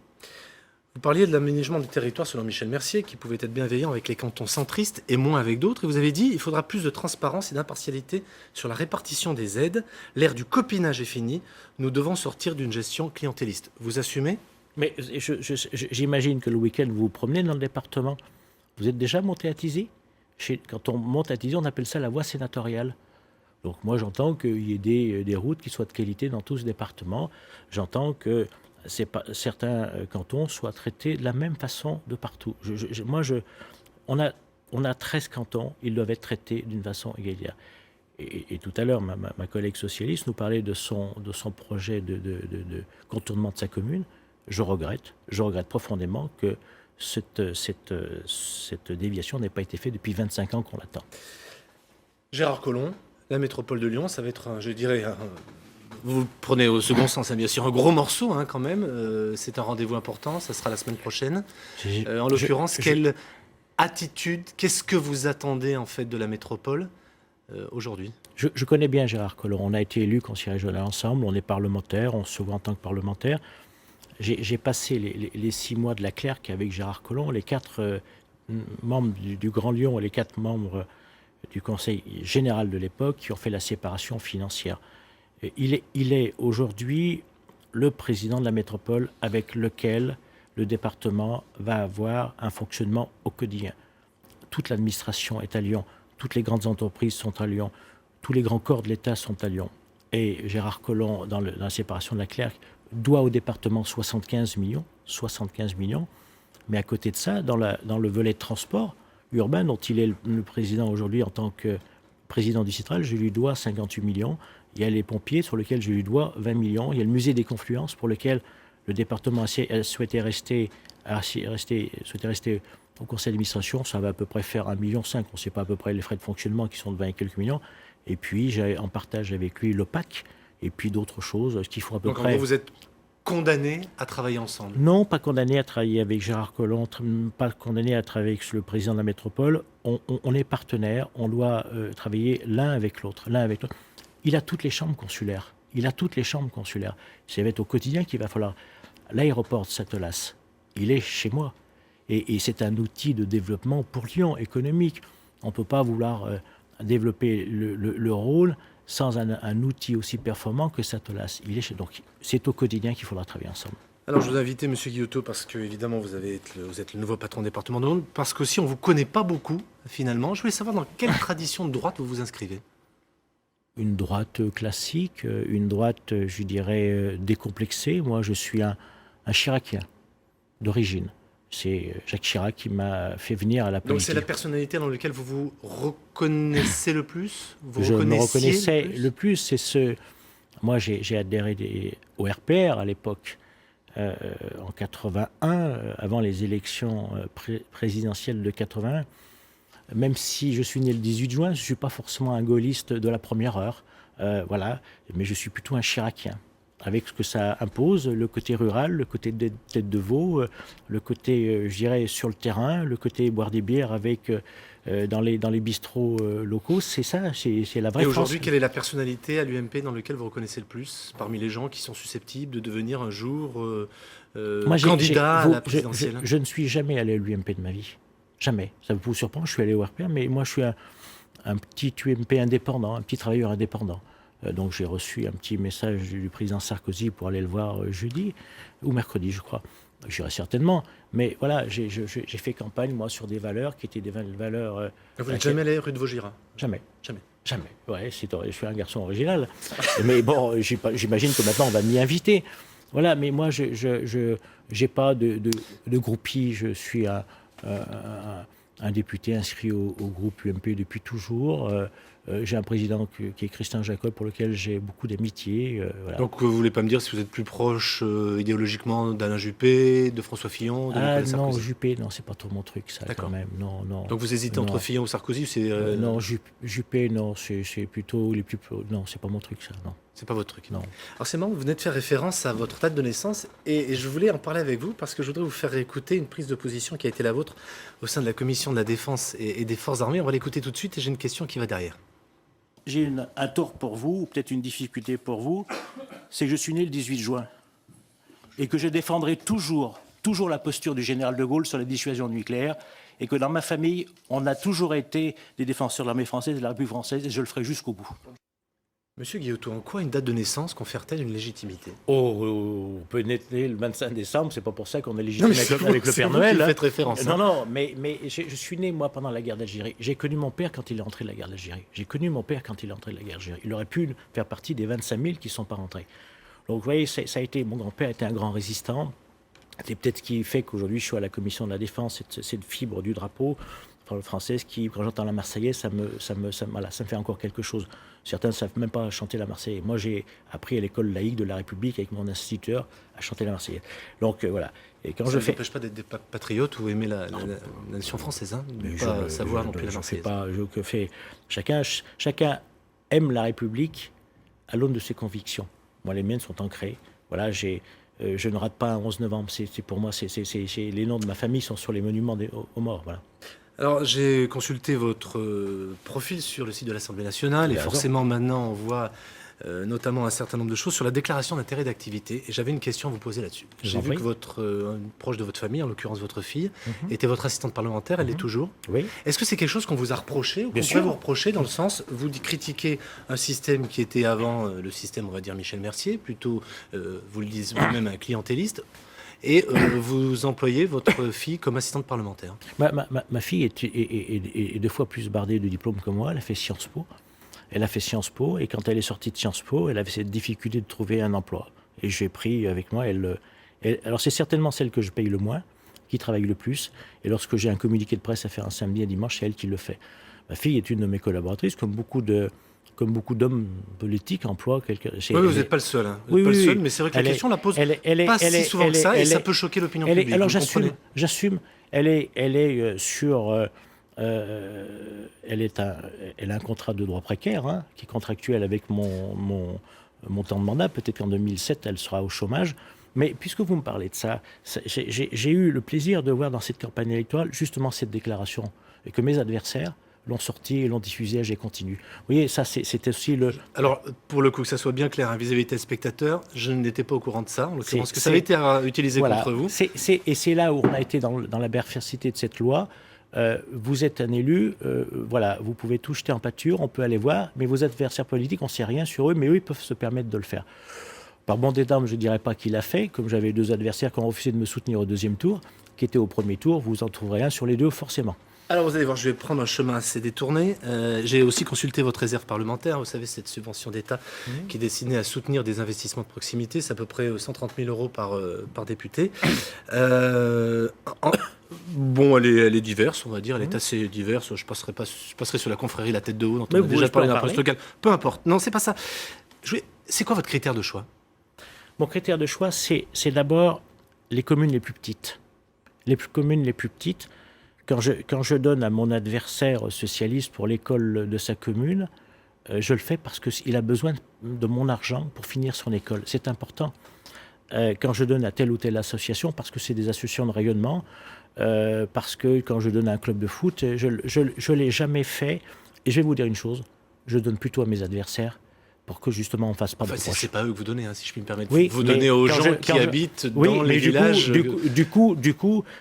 [SPEAKER 1] Vous parliez de l'aménagement du territoire selon Michel Mercier, qui pouvait être bienveillant avec les cantons centristes et moins avec d'autres. Et vous avez dit qu'il faudra plus de transparence et d'impartialité sur la répartition des aides. L'ère du copinage est finie. Nous devons sortir d'une gestion clientéliste. Vous assumez ?
[SPEAKER 3] Mais j'imagine que le week-end, vous vous promenez dans le département. Vous êtes déjà monté à Tizy ? Quand on monte à Tizy, on appelle ça la voie sénatoriale. Donc moi, j'entends qu'il y ait des routes qui soient de qualité dans tout ce département. J'entends que certains cantons soient traités de la même façon de partout. On a 13 cantons, ils doivent être traités d'une façon égalitaire. Et tout à l'heure, ma collègue socialiste nous parlait de son projet de contournement de sa commune. Je regrette profondément que cette déviation n'ait pas été faite depuis 25 ans qu'on l'attend.
[SPEAKER 1] Gérard Collomb, la métropole de Lyon, ça va être, vous le prenez au second sens, hein, bien sûr. Un gros morceau, hein, quand même. C'est un rendez-vous important. Ça sera la semaine prochaine. En l'occurrence, quelle attitude, qu'est-ce que vous attendez, en fait, de la métropole aujourd'hui?
[SPEAKER 3] Je connais bien Gérard Collomb. On a été élus conseiller régional ensemble. On est parlementaire. On se voit en tant que parlementaire. J'ai passé les 6 mois de la Clerc avec Gérard Collomb. Les 4 membres du Grand Lyon et les 4 membres du Conseil général de l'époque qui ont fait la séparation financière. Et il est aujourd'hui le président de la métropole avec lequel le département va avoir un fonctionnement au quotidien. Toute l'administration est à Lyon, toutes les grandes entreprises sont à Lyon, tous les grands corps de l'État sont à Lyon. Et Gérard Collomb, dans la séparation de la Clerc, doit au département 75 millions, mais à côté de ça, dans le volet transport urbain, dont il est le président aujourd'hui en tant que président du Citral, je lui dois 58 millions. Il y a les pompiers sur lesquels je lui dois 20 millions. Il y a le musée des Confluences pour lequel le département souhaitait rester au conseil d'administration. Ça va à peu près faire 1,5 million. On ne sait pas à peu près les frais de fonctionnement qui sont de 20 et quelques millions. Et puis, j'ai en partage avec lui l'OPAC et puis d'autres choses qui font à peu
[SPEAKER 1] près...
[SPEAKER 3] Donc,
[SPEAKER 1] en gros, vous êtes condamnés à travailler ensemble?
[SPEAKER 3] Non, pas condamnés à travailler avec Gérard Collomb, pas condamnés à travailler avec le président de la métropole. On est partenaires, on doit travailler l'un avec l'autre. Il a toutes les chambres consulaires. Ça va être au quotidien qu'il va falloir. L'aéroport de Satolas, il est chez moi. Et c'est un outil de développement pour Lyon, économique. On ne peut pas vouloir développer le rôle sans un outil aussi performant que Satolas. Donc c'est au quotidien qu'il faudra travailler ensemble.
[SPEAKER 1] Alors je vous ai invité, M. Guillotot, parce que évidemment vous êtes le nouveau patron département de l'Aune, parce qu'aussi on ne vous connaît pas beaucoup finalement. Je voulais savoir dans quelle tradition de droite vous vous inscrivez?
[SPEAKER 3] Une droite classique, une droite, je dirais, décomplexée. Moi, je suis un Chiracien d'origine. C'est Jacques Chirac qui m'a fait venir à la politique.
[SPEAKER 1] Donc c'est la personnalité dans laquelle vous vous reconnaissez le plus?
[SPEAKER 3] Je me reconnaissais le plus. C'est ce... Moi, j'ai adhéré au RPR à l'époque, en 81, avant les élections présidentielles de 81. Même si je suis né le 18 juin, je ne suis pas forcément un gaulliste de la première heure. Voilà. Mais je suis plutôt un Chiracien. Avec ce que ça impose, le côté rural, le côté tête de veau, le côté, je dirais, sur le terrain, le côté boire des bières avec, dans les bistrots locaux, c'est ça, c'est la vraie France.
[SPEAKER 1] Et aujourd'hui, quelle est la personnalité à l'UMP dans laquelle vous reconnaissez le plus, parmi les gens qui sont susceptibles de devenir un jour candidat à la présidentielle?
[SPEAKER 3] Je ne suis jamais allé à l'UMP de ma vie. Jamais. Ça vous surprend, je suis allé au RPR, mais moi je suis un petit UMP indépendant, un petit travailleur indépendant. Donc j'ai reçu un petit message du président Sarkozy pour aller le voir jeudi ou mercredi, je crois. J'irai certainement. Mais voilà, j'ai fait campagne, moi, sur des valeurs qui étaient des valeurs...
[SPEAKER 1] Vous n'êtes jamais allé rue de Vaugirard?
[SPEAKER 3] Jamais. Ouais, je suis un garçon original. Mais bon, j'imagine que maintenant on va m'y inviter. Voilà, mais moi, je n'ai pas de groupie. Je suis un député inscrit au groupe UMP depuis toujours. J'ai un président qui est Christian Jacob, pour lequel j'ai beaucoup d'amitié. Voilà.
[SPEAKER 1] Donc vous ne voulez pas me dire si vous êtes plus proche idéologiquement d'Alain Juppé, de François Fillon, de Nicolas Sarkozy?
[SPEAKER 3] Non, Juppé, non, c'est pas trop mon truc, ça, quand même. Non.
[SPEAKER 1] Donc vous hésitez entre Fillon ou Sarkozy?
[SPEAKER 3] Non, Juppé, non, c'est plutôt... Non, c'est pas mon truc, ça, non.
[SPEAKER 1] C'est pas votre truc?
[SPEAKER 3] Non.
[SPEAKER 1] Alors c'est marrant, vous venez de faire référence à votre date de naissance et je voulais en parler avec vous parce que je voudrais vous faire écouter une prise de position qui a été la vôtre au sein de la commission de la défense et des forces armées. On va l'écouter tout de suite et j'ai une question qui va derrière.
[SPEAKER 3] J'ai un tort pour vous, ou peut-être une difficulté pour vous, c'est que je suis né le 18 juin et que je défendrai toujours la posture du général de Gaulle sur la dissuasion nucléaire et que dans ma famille, on a toujours été des défenseurs de l'armée française et de la République française et je le ferai jusqu'au bout.
[SPEAKER 1] Monsieur Guillotot, en quoi une date de naissance confère-t-elle une légitimité?
[SPEAKER 3] On peut naître le 25 décembre, c'est pas pour ça qu'on est légitime avec le Père Noël.
[SPEAKER 1] Faites référence.
[SPEAKER 3] Non, mais je suis né, moi, pendant la guerre d'Algérie. J'ai connu mon père quand il est entré de la guerre d'Algérie. Il aurait pu faire partie des 25 000 qui ne sont pas rentrés. Donc, vous voyez, mon grand-père était un grand résistant. C'est peut-être ce qui fait qu'aujourd'hui, je suis à la commission de la défense, cette fibre du drapeau française qui, quand j'entends la Marseillaise, ça me fait encore quelque chose. Certains ne savent même pas chanter la Marseillaise. Moi, j'ai appris à l'école laïque de la République avec mon instituteur à chanter la Marseillaise. Donc voilà. Et quand
[SPEAKER 1] ça ne vous empêche pas d'être des patriotes ou aimer la nation française, hein, de pas savoir non plus la Marseillaise. Chacun aime la République à l'aune de ses convictions.
[SPEAKER 3] Moi, les miennes sont ancrées. Voilà, je ne rate pas un 11 novembre. Pour moi, les noms de ma famille sont sur les monuments aux morts. Voilà.
[SPEAKER 1] Alors, j'ai consulté votre profil sur le site de l'Assemblée nationale et forcément maintenant on voit notamment un certain nombre de choses sur la déclaration d'intérêt d'activité. Et j'avais une question à vous poser là-dessus. J'ai vu que une proche de votre famille, en l'occurrence votre fille, était votre assistante parlementaire, elle l'est toujours.
[SPEAKER 3] Oui.
[SPEAKER 1] Est-ce que c'est quelque chose qu'on vous a reproché ou qu'on
[SPEAKER 3] sûr.
[SPEAKER 1] pourrait vous reprocher dans le sens, vous critiquez un système qui était avant le système, on va dire, Michel Mercier, plutôt, vous le dites vous-même, un clientéliste, et vous employez votre fille comme assistante parlementaire.
[SPEAKER 3] Ma fille est 2 fois plus bardée de diplômes que moi, elle a fait Sciences Po. Elle a fait Sciences Po et quand elle est sortie de Sciences Po, elle avait cette difficulté de trouver un emploi. Et j'ai pris avec moi, alors c'est certainement celle que je paye le moins, qui travaille le plus. Et lorsque j'ai un communiqué de presse à faire un samedi et un dimanche, c'est elle qui le fait. Ma fille est une de mes collaboratrices, comme beaucoup d'hommes politiques emploient quelqu'un.
[SPEAKER 1] Oui, vous n'êtes pas le seul. Vous n'êtes pas le seul, mais c'est vrai que la question la pose pas si souvent que ça et ça peut choquer l'opinion publique.
[SPEAKER 3] Alors j'assume. Elle a un contrat de droit précaire, qui est contractuel avec mon temps de mandat. Peut-être qu'en 2007, elle sera au chômage. Mais puisque vous me parlez de ça, j'ai eu le plaisir de voir dans cette campagne électorale justement cette déclaration. Et que mes adversaires l'ont sorti et l'ont diffusé, j'ai continué. Vous voyez, ça, c'était aussi le...
[SPEAKER 1] Alors, pour le coup, que ça soit bien clair, vis-à-vis des téléspectateurs, je n'étais pas au courant de ça, en l'occurrence, que ça avait été utilisé contre vous.
[SPEAKER 3] Et c'est là où on a été dans la perversité de cette loi. Vous êtes un élu, voilà, vous pouvez tout jeter en pâture, on peut aller voir, mais vos adversaires politiques, on ne sait rien sur eux, mais eux, ils peuvent se permettre de le faire. Par bon des dames, je ne dirais pas qui l'a fait, comme j'avais 2 adversaires qui ont refusé de me soutenir au 2e tour, qui étaient au 1er tour, vous en trouverez un sur les 2, forcément.
[SPEAKER 1] Alors vous allez voir, je vais prendre un chemin assez détourné. J'ai aussi consulté votre réserve parlementaire, vous savez, cette subvention d'État qui est destinée à soutenir des investissements de proximité, c'est à peu près 130 000 euros par député. Bon, elle est diverse, on va dire, elle est assez diverse. Je passerai sur la confrérie La Tête de Haut, dont on a déjà parlé dans la presse locale. Peu importe, non, c'est pas ça. C'est quoi votre critère de choix?
[SPEAKER 3] Mon critère de choix, c'est d'abord les communes les plus petites. Les communes les plus petites, quand je donne à mon adversaire socialiste pour l'école de sa commune, je le fais parce qu'il a besoin de mon argent pour finir son école. C'est important. Quand je donne à telle ou telle association, parce que c'est des associations de rayonnement, parce que quand je donne à un club de foot, je l'ai jamais fait. Et je vais vous dire une chose, je donne plutôt à mes adversaires pour que justement on fasse pas de reproches.
[SPEAKER 1] C'est pas eux que vous donnez, si je puis me permettre.
[SPEAKER 3] Oui,
[SPEAKER 1] vous donnez aux gens qui habitent dans les villages.
[SPEAKER 3] Du coup,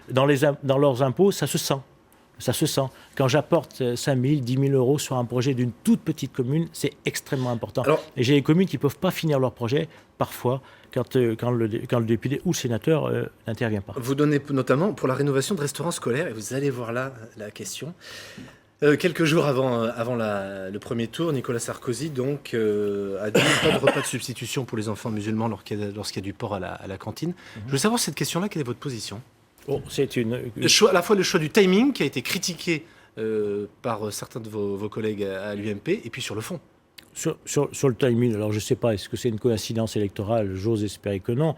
[SPEAKER 3] dans leurs impôts, ça se sent. Ça se sent. Quand j'apporte 5 000, 10 000 euros sur un projet d'une toute petite commune, c'est extrêmement important. Et j'ai des communes qui ne peuvent pas finir leur projet, parfois, quand le député ou le sénateur n'intervient pas.
[SPEAKER 1] Vous donnez notamment pour la rénovation de restaurants scolaires, et vous allez voir là la question. Quelques jours avant le 1er tour, Nicolas Sarkozy donc, a dit pas de repas de substitution pour les enfants musulmans lorsqu'il y a du porc à la cantine. Je veux savoir cette question-là, quelle est votre position?
[SPEAKER 3] C'est
[SPEAKER 1] à la fois le choix du timing qui a été critiqué par certains de vos collègues à l'UMP, et puis sur le fond.
[SPEAKER 3] Sur le timing, alors je ne sais pas, est-ce que c'est une coïncidence électorale? J'ose espérer que non.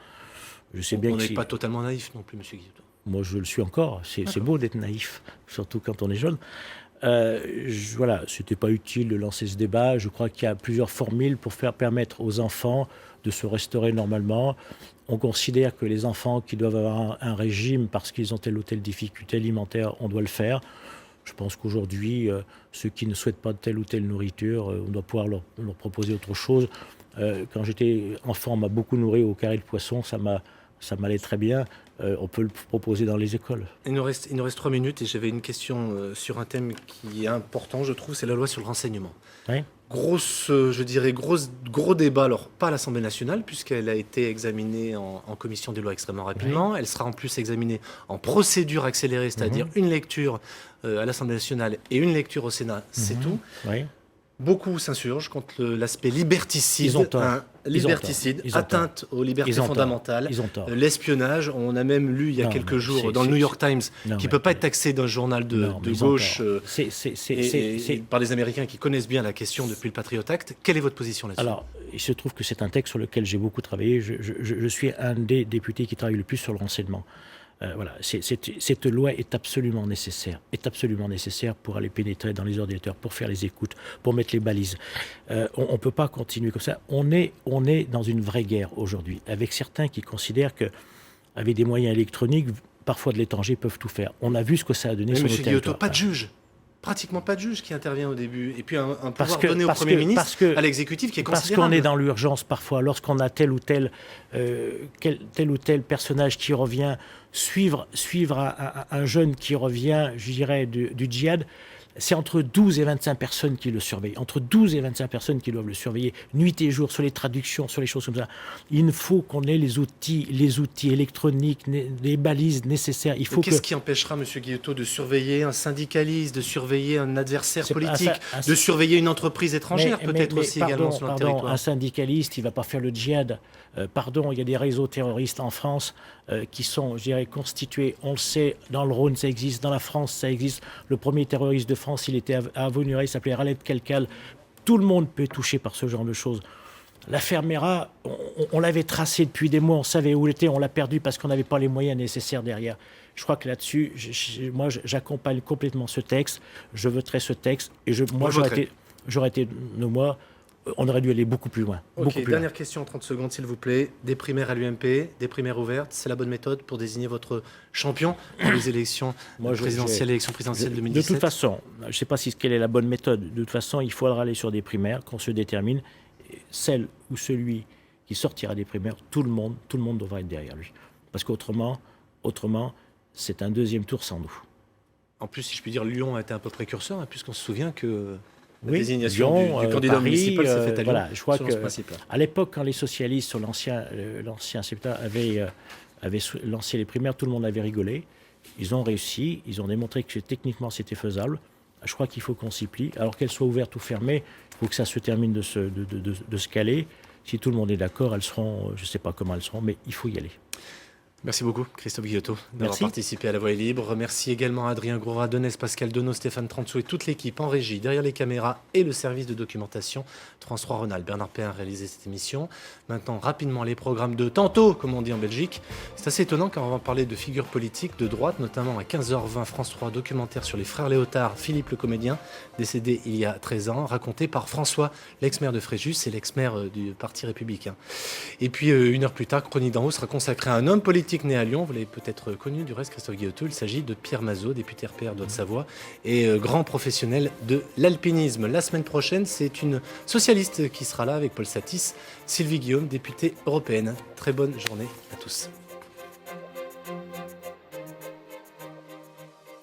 [SPEAKER 3] Je sais bien
[SPEAKER 1] on n'est pas totalement naïf non plus, monsieur Guillotot.
[SPEAKER 3] Moi, je le suis encore. C'est beau d'être naïf, surtout quand on est jeune. Voilà, c'était pas utile de lancer ce débat. Je crois qu'il y a plusieurs formules pour permettre aux enfants de se restaurer normalement. On considère que les enfants qui doivent avoir un régime parce qu'ils ont telle ou telle difficulté alimentaire, on doit le faire. Je pense qu'aujourd'hui, ceux qui ne souhaitent pas de telle ou telle nourriture, on doit pouvoir leur proposer autre chose. Quand j'étais enfant, on m'a beaucoup nourri au carré de poisson, ça m'allait très bien. On peut le proposer dans les écoles.
[SPEAKER 1] Il nous reste 3 minutes et j'avais une question sur un thème qui est important, je trouve, c'est la loi sur le renseignement.
[SPEAKER 3] Oui.
[SPEAKER 1] Gros débat, alors pas à l'Assemblée nationale, puisqu'elle a été examinée en commission des lois extrêmement rapidement. Oui. Elle sera en plus examinée en procédure accélérée, c'est-à-dire une lecture à l'Assemblée nationale et une lecture au Sénat, c'est tout.
[SPEAKER 3] Oui.
[SPEAKER 1] Beaucoup s'insurgent contre l'aspect liberticide,
[SPEAKER 3] Ils ont tort.
[SPEAKER 1] Atteinte aux libertés fondamentales, l'espionnage. On a même lu il y a quelques jours dans le New York Times qui ne peut pas être taxé d'un journal de gauche par les Américains qui connaissent bien la question depuis le Patriot Act. Quelle est votre position là-dessus?
[SPEAKER 3] Alors, il se trouve que c'est un texte sur lequel j'ai beaucoup travaillé. Je suis un des députés qui travaille le plus sur le renseignement. Voilà, cette loi est absolument nécessaire pour aller pénétrer dans les ordinateurs, pour faire les écoutes, pour mettre les balises. On ne peut pas continuer comme ça. On est dans une vraie guerre aujourd'hui, avec certains qui considèrent qu'avec des moyens électroniques, parfois de l'étranger, peuvent tout faire. On a vu ce que ça a donné sur nos
[SPEAKER 1] Monsieur
[SPEAKER 3] territoires.
[SPEAKER 1] Guillotot, pas de juge. Pratiquement pas de juge qui intervient au début. Et puis un pouvoir
[SPEAKER 3] que-
[SPEAKER 1] donné au
[SPEAKER 3] parce
[SPEAKER 1] Premier
[SPEAKER 3] que-
[SPEAKER 1] ministre,
[SPEAKER 3] parce que-
[SPEAKER 1] à l'exécutif, qui est
[SPEAKER 3] Parce
[SPEAKER 1] considérable.
[SPEAKER 3] qu'on est dans l'urgence parfois, lorsqu'on a tel ou tel personnage qui revient, suivre un jeune qui revient, je dirais, du djihad, c'est entre 12 et 25 personnes qui le surveillent. Entre 12 et 25 personnes qui doivent le surveiller, nuit et jour, sur les traductions, sur les choses comme ça. Il faut qu'on ait les outils électroniques, les balises nécessaires. Il faut
[SPEAKER 1] Qu'est-ce qui empêchera, M. Guillotot, de surveiller un syndicaliste, de surveiller un adversaire
[SPEAKER 3] C'est pas-
[SPEAKER 1] politique,
[SPEAKER 3] un-
[SPEAKER 1] de surveiller une entreprise étrangère, peut-être
[SPEAKER 3] mais
[SPEAKER 1] aussi également sur le territoire?
[SPEAKER 3] Un syndicaliste, il ne va pas faire le djihad. Il y a des réseaux terroristes en France qui sont, je dirais, constitués. On le sait, dans le Rhône, ça existe. Dans la France, ça existe. Le premier terroriste de France, il était à Avonuré, il s'appelait Khaled Kelkal. Tout le monde peut être touché par ce genre de choses. L'affaire Mera, on l'avait tracée depuis des mois, on savait où elle était, on l'a perdue parce qu'on n'avait pas les moyens nécessaires derrière. Je crois que là-dessus, moi, j'accompagne complètement ce texte. Je voterai ce texte. Et j'aurais été de moi. On aurait dû aller beaucoup plus loin.
[SPEAKER 1] Ok,
[SPEAKER 3] beaucoup plus
[SPEAKER 1] dernière
[SPEAKER 3] loin.
[SPEAKER 1] question en 30 secondes, s'il vous plaît. Des primaires à l'UMP, des primaires ouvertes, c'est la bonne méthode pour désigner votre champion pour les élections présidentielles, élections présidentielles 2017?
[SPEAKER 3] De toute façon, je ne sais pas quelle est la bonne méthode. De toute façon, il faudra aller sur des primaires, qu'on se détermine. Celle ou celui qui sortira des primaires, tout le monde devra être derrière lui. Parce qu'autrement, c'est un deuxième tour sans nous.
[SPEAKER 1] En plus, si je puis dire, Lyon a été un peu précurseur, hein, puisqu'on se souvient que la
[SPEAKER 3] Oui,
[SPEAKER 1] désignation
[SPEAKER 3] Lyon,
[SPEAKER 1] du candidat
[SPEAKER 3] Paris,
[SPEAKER 1] municipal s'est faite à Lyon.
[SPEAKER 3] voilà, je crois
[SPEAKER 1] selon ce
[SPEAKER 3] que
[SPEAKER 1] principe-là.
[SPEAKER 3] à l'époque, quand les socialistes sur l'ancien CEPTA avaient lancé les primaires, tout le monde avait rigolé. Ils ont réussi, ils ont démontré que techniquement c'était faisable. Je crois qu'il faut qu'on s'y plie. Alors qu'elles soient ouvertes ou fermées, il faut que ça se termine de se caler. Si tout le monde est d'accord, elles seront, je ne sais pas comment elles seront, mais il faut y aller.
[SPEAKER 1] Merci beaucoup, Christophe Guillotot, d'avoir
[SPEAKER 3] Merci.
[SPEAKER 1] participé à La Voix est libre. Merci également à Adrien Goura, Donès, Pascal Donneau, Stéphane Trantzou et toute l'équipe en régie, derrière les caméras et le service de documentation France 3 Rhône-Alpes. Bernard Péin a réalisé cette émission. Maintenant, rapidement, les programmes de tantôt, comme on dit en Belgique. C'est assez étonnant car on va parler de figures politiques de droite, notamment à 15h20, France 3, documentaire sur les frères Léotard, Philippe le comédien, décédé il y a 13 ans, raconté par François, l'ex-maire de Fréjus et l'ex-maire du Parti républicain. Et puis, une heure plus tard, Chronique d'en haut sera consacrée à un homme politique né à Lyon. Vous l'avez peut-être connu, du reste, Christophe Guillotot. Il s'agit de Pierre Mazot, député RPR de Haute-Savoie et grand professionnel de l'alpinisme. La semaine prochaine, c'est une socialiste qui sera là avec Paul Satis, Sylvie Guillaume, députée européenne. Très bonne journée à tous.